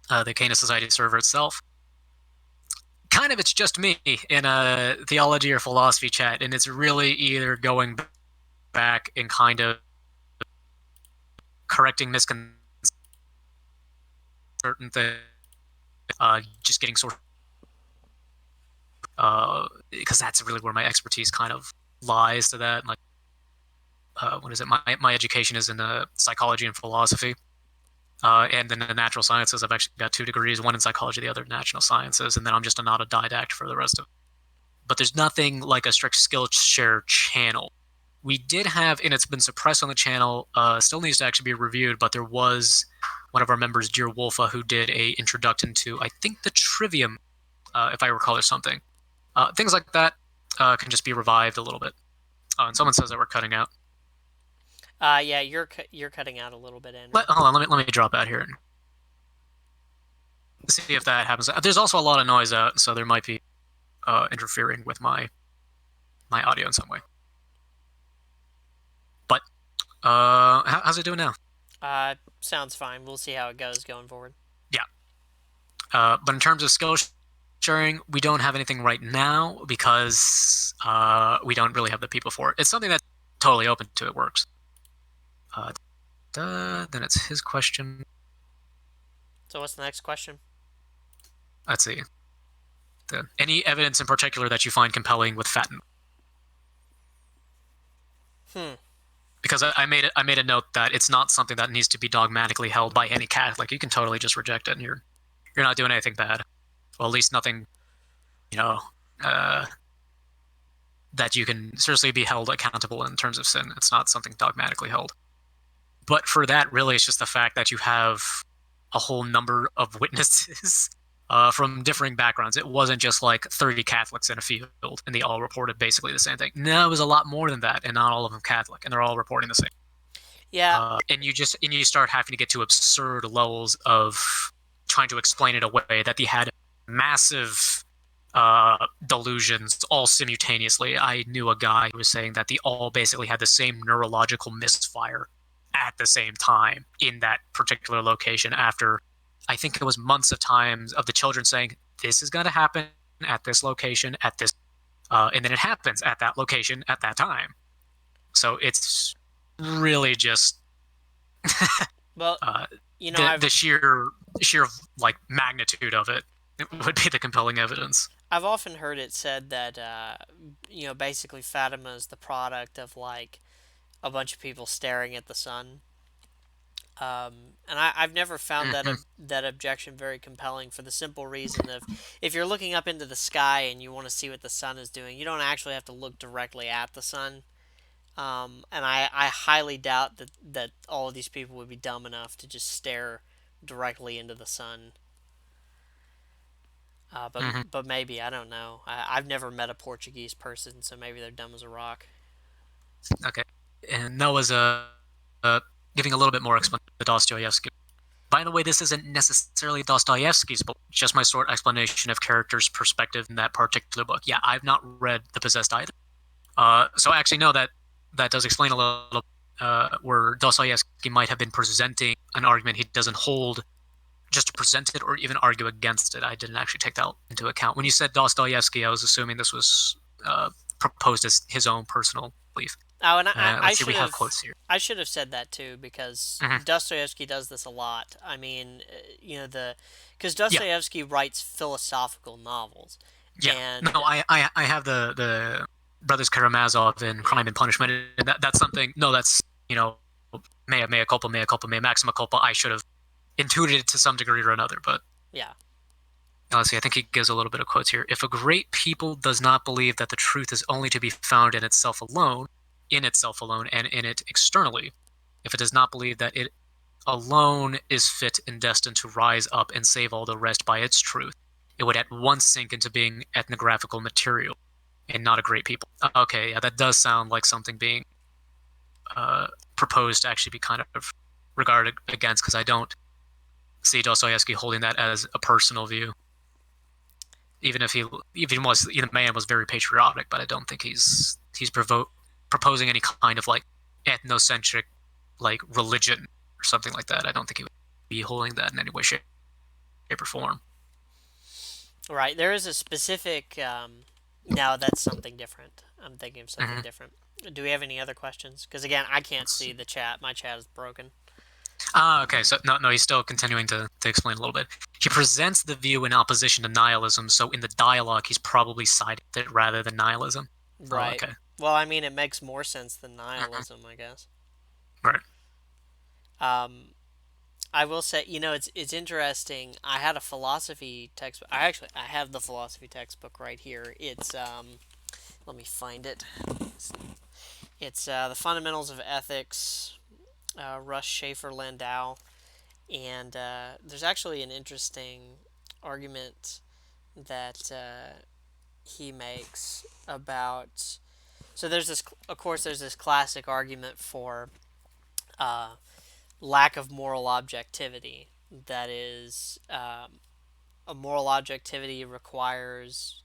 Canis Society server itself, kind of it's just me in a theology or philosophy chat, and it's really either going back and kind of correcting misconceptions, certain things, just getting sort because that's really where my expertise kind of lies to that. Like, what is it? My education is in psychology and philosophy. And then the natural sciences, I've actually got 2 degrees, one in psychology, the other in natural sciences, and then I'm just an autodidact for the rest of it. But there's nothing like a strict Skillshare channel. We did have, and it's been suppressed on the channel, still needs to actually be reviewed, but there was one of our members, Dear Wolfa, who did a introduction to, I think, the Trivium, if I recall, or something. Things like that can just be revived a little bit. Oh, and someone says that we're cutting out. Yeah, you're cutting out a little bit, Andrew. Hold on, let me drop out here and see if that happens. There's also a lot of noise out, so there might be interfering with my audio in some way. But how's it doing now? Sounds fine. We'll see how it goes going forward. Yeah. But in terms of skill sharing, we don't have anything right now because we don't really have the people for it. It's something that's totally open to. It works. Then it's his question. So what's the next question? Let's see. Any evidence in particular that you find compelling with Fatten? Because I made a note that it's not something that needs to be dogmatically held by any Catholic. You can totally just reject it, and you're not doing anything bad. Well, at least nothing, you know, that you can seriously be held accountable in terms of sin. It's not something dogmatically held. But for that, really, it's just the fact that you have a whole number of witnesses from differing backgrounds. It wasn't just like 30 Catholics in a field, and they all reported basically the same thing. No, it was a lot more than that, and not all of them Catholic, and they're all reporting the same. Yeah. And you start having to get to absurd levels of trying to explain it away that they had massive delusions all simultaneously. I knew a guy who was saying that they all basically had the same neurological misfire at the same time in that particular location after I think it was months of times of the children saying this is going to happen at this location at this and then it happens at that location at that time. So it's really just Well, the sheer like magnitude of it would be the compelling evidence. I've often heard it said that basically Fatima is the product of like a bunch of people staring at the sun. And I've never found Mm-hmm. that objection very compelling for the simple reason of if you're looking up into the sky and you want to see what the sun is doing, you don't actually have to look directly at the sun. And I highly doubt that all of these people would be dumb enough to just stare directly into the sun. Mm-hmm. But maybe I don't know. I've never met a Portuguese person, so maybe they're dumb as a rock. Okay, and Noah's uh, giving a little bit more explanation to Dostoyevsky. By the way, this isn't necessarily Dostoyevsky's book, just my short explanation of characters' perspective in that particular book. Yeah, I've not read The Possessed either. So actually, no, that does explain a little where Dostoyevsky might have been presenting an argument he doesn't hold just to present it or even argue against it. I didn't actually take that into account. When you said Dostoyevsky, I was assuming this was proposed as his own personal belief. Oh, and I Let's see, we should have have quotes here. I should have said that too because Mm-hmm. Dostoevsky does this a lot. I mean, because Yeah, Dostoevsky writes philosophical novels, yeah. No, and I have the Brothers Karamazov in yeah, Crime and Punishment, and that's something. No, that's mea culpa, mea maxima culpa. I should have intuited it to some degree or another, but yeah. let's see. I think he gives a little bit of quotes here. If a great people does not believe that the truth is only to be found in itself alone, and in it externally, if it does not believe that it alone is fit and destined to rise up and save all the rest by its truth, it would at once sink into being ethnographical material and not a great people. Okay, yeah, that does sound like something being proposed to actually be kind of regarded against, because I don't see Dostoevsky holding that as a personal view. Even if the man was very patriotic, but I don't think he's proposing any kind of like ethnocentric like religion or something like that. I don't think he would be holding that in any way, shape or form. Right. There is a specific. Now that's something different. I'm thinking of something Mm-hmm. different. Do we have any other questions? Because again, I can't Let's see see. the chat. My chat is broken. Okay. So no, he's still continuing to explain a little bit. He presents the view in opposition to nihilism. So in the dialogue, he's probably siding with it rather than nihilism. Oh, Right. okay. Well, I mean, it makes more sense than Mm-hmm. nihilism, I guess. Right. Um, I will say, it's interesting. I had a philosophy textbook. I have the philosophy textbook right here. It's let me find it. It's the Fundamentals of Ethics, Russ Schaefer Landau, and there's actually an interesting argument that he makes about So there's this, of course, there's this classic argument for uh, lack of moral objectivity. That is, a moral objectivity requires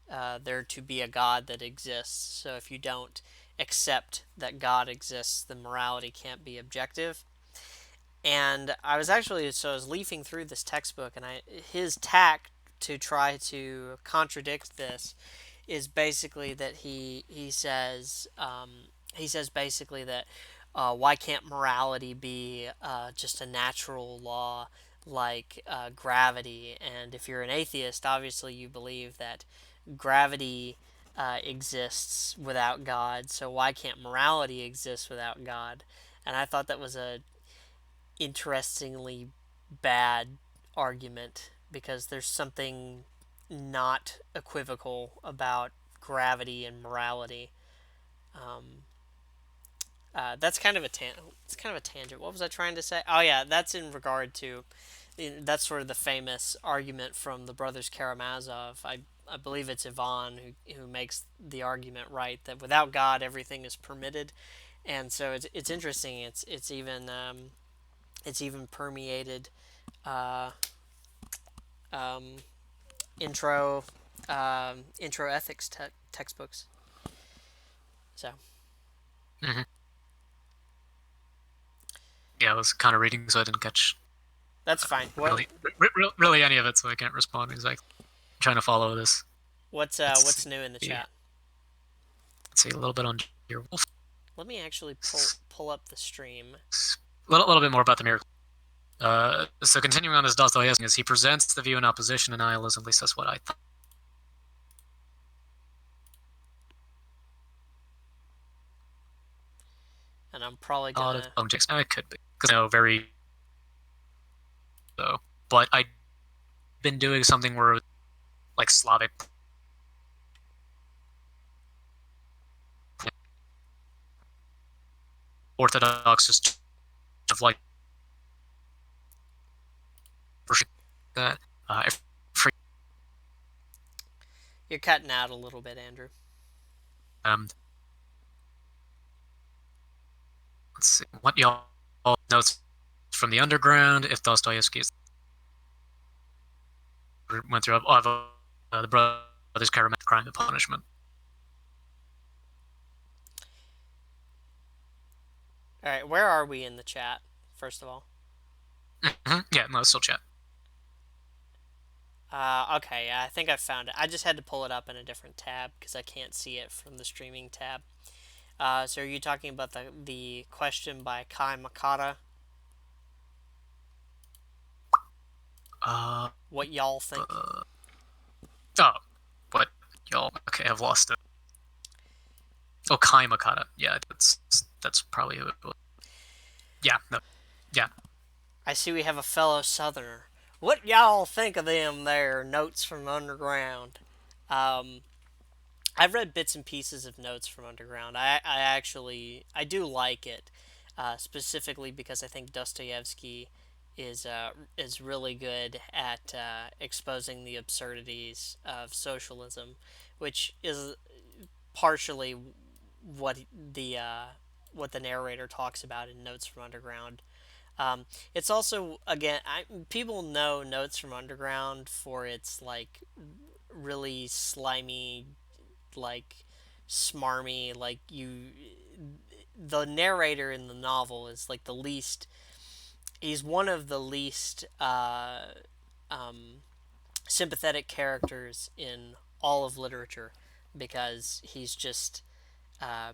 there to be a God that exists. So if you don't accept that God exists, then morality can't be objective. And I was leafing through this textbook, and his tack to try to contradict this is basically that he says basically that why can't morality be just a natural law like gravity? And if you're an atheist, obviously you believe that gravity exists without God, so why can't morality exist without God? And I thought that was a interestingly bad argument because there's something not equivocal about gravity and morality. Um, that's kind of a it's kind of a tangent. What was I trying to say? Oh yeah, that's in regard to that's sort of the famous argument from the brothers Karamazov. I believe it's Ivan who makes the argument right that without God everything is permitted, and so it's interesting. It's even permeated uh, um, intro intro ethics textbooks. So Hmm. Yeah, I was kind of reading, so I didn't catch that's fine. really any of it, so I can't respond exactly. I'm trying to follow this. Let's What's new in the see. chat? Let's see a little bit on your wolf. Let me actually A pull up the stream. little bit more about the miracle. So continuing on this Dostoyevsky, as he presents the view in opposition to nihilism, at least that's what I And I'm probably thought of. gonna. Oh, it could be because very so. But I've been doing something where like Slavic Orthodox just of like that. For, You're cutting out a little bit, Andrew. um, let's see what y'all notes from the underground. If Dostoevsky went through the brothers Karamazov, Crime and Punishment. All right, where are we in the chat? First of all. Mm-hmm. Yeah, no, still chat. Okay, yeah, I think I found it. I just had to pull it up in a different tab because I can't see it from the streaming tab. So are you talking about the question by Kai Makata? Uh, What y'all think? oh, what y'all? Okay, I've lost it. Oh, Kai Makata. Yeah, that's probably who it was. Yeah, no, yeah. I see we have a fellow Southerner. What y'all think of them there notes from Underground? Um, I've read bits and pieces of Notes from Underground. I do like it, specifically because I think Dostoevsky is really good at exposing the absurdities of socialism, which is partially what the uh, what the narrator talks about in Notes from Underground. It's also again, people know Notes from Underground for its like really slimy, like smarmy, like you. The narrator in the novel is like the least. He's one of the least um, sympathetic characters in all of literature because he's just uh,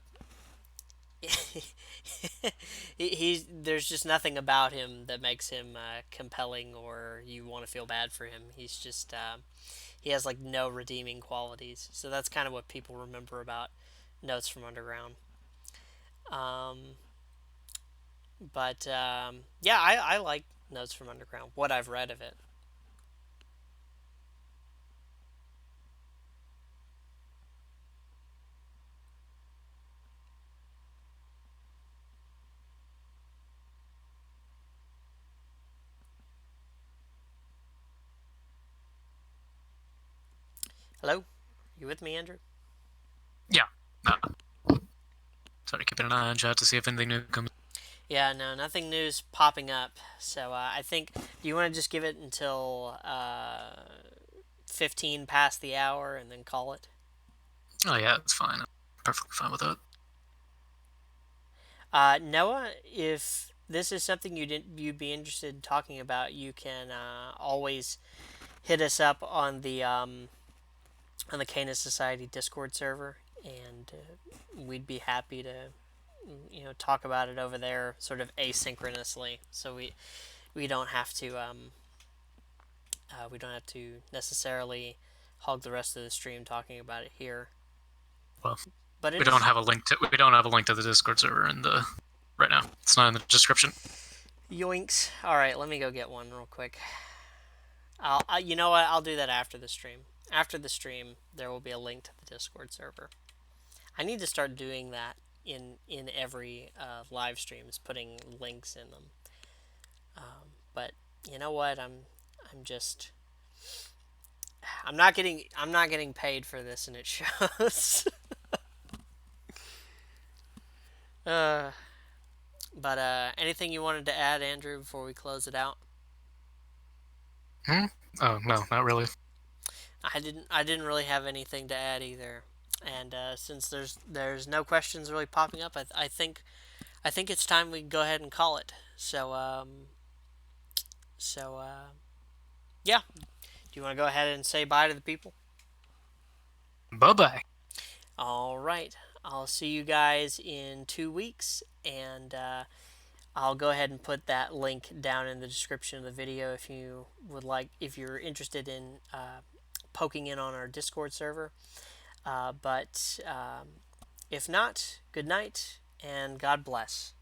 he's there's just nothing about him that makes him compelling or you want to feel bad for him. He's just he has like no redeeming qualities. So that's kind of what people remember about Notes from Underground. Um, but yeah, I like Notes from Underground. What I've read of it. Hello, you with me, Andrew? Yeah. No. Sorry, keeping an eye on chat to see if anything new comes. Yeah, no, nothing new's popping up. So I think, do you want to just give it until 15 past the hour and then call it? Oh yeah, it's fine. I'm perfectly fine with that. Noah, if this is something you'd be interested in talking about, you can always hit us up on the Canis Society Discord server, and we'd be happy to talk about it over there, sort of asynchronously, so we don't have to we don't have to necessarily hog the rest of the stream talking about it here. Well, But we it don't is have a link to the Discord server in the right now. It's not in the description. yoinks. All right, let me go get one real quick. You know what? I'll do that after the stream. After the stream, there will be a link to the Discord server. I need to start doing that in every live stream, is putting links in them. But you know what? I'm just I'm not getting paid for this, and it shows. uh, but anything you wanted to add, Andrew, before we close it out? Hmm? Oh no, not really. I didn't really have anything to add either. And since there's no questions really popping up, I think it's time we go ahead and call it. So yeah. Do you want to go ahead and say bye to the people? Bye bye. All right. I'll see you guys in 2 weeks, and I'll go ahead and put that link down in the description of the video if you would like, if you're interested in poking in on our Discord server. But if not, good night and God bless.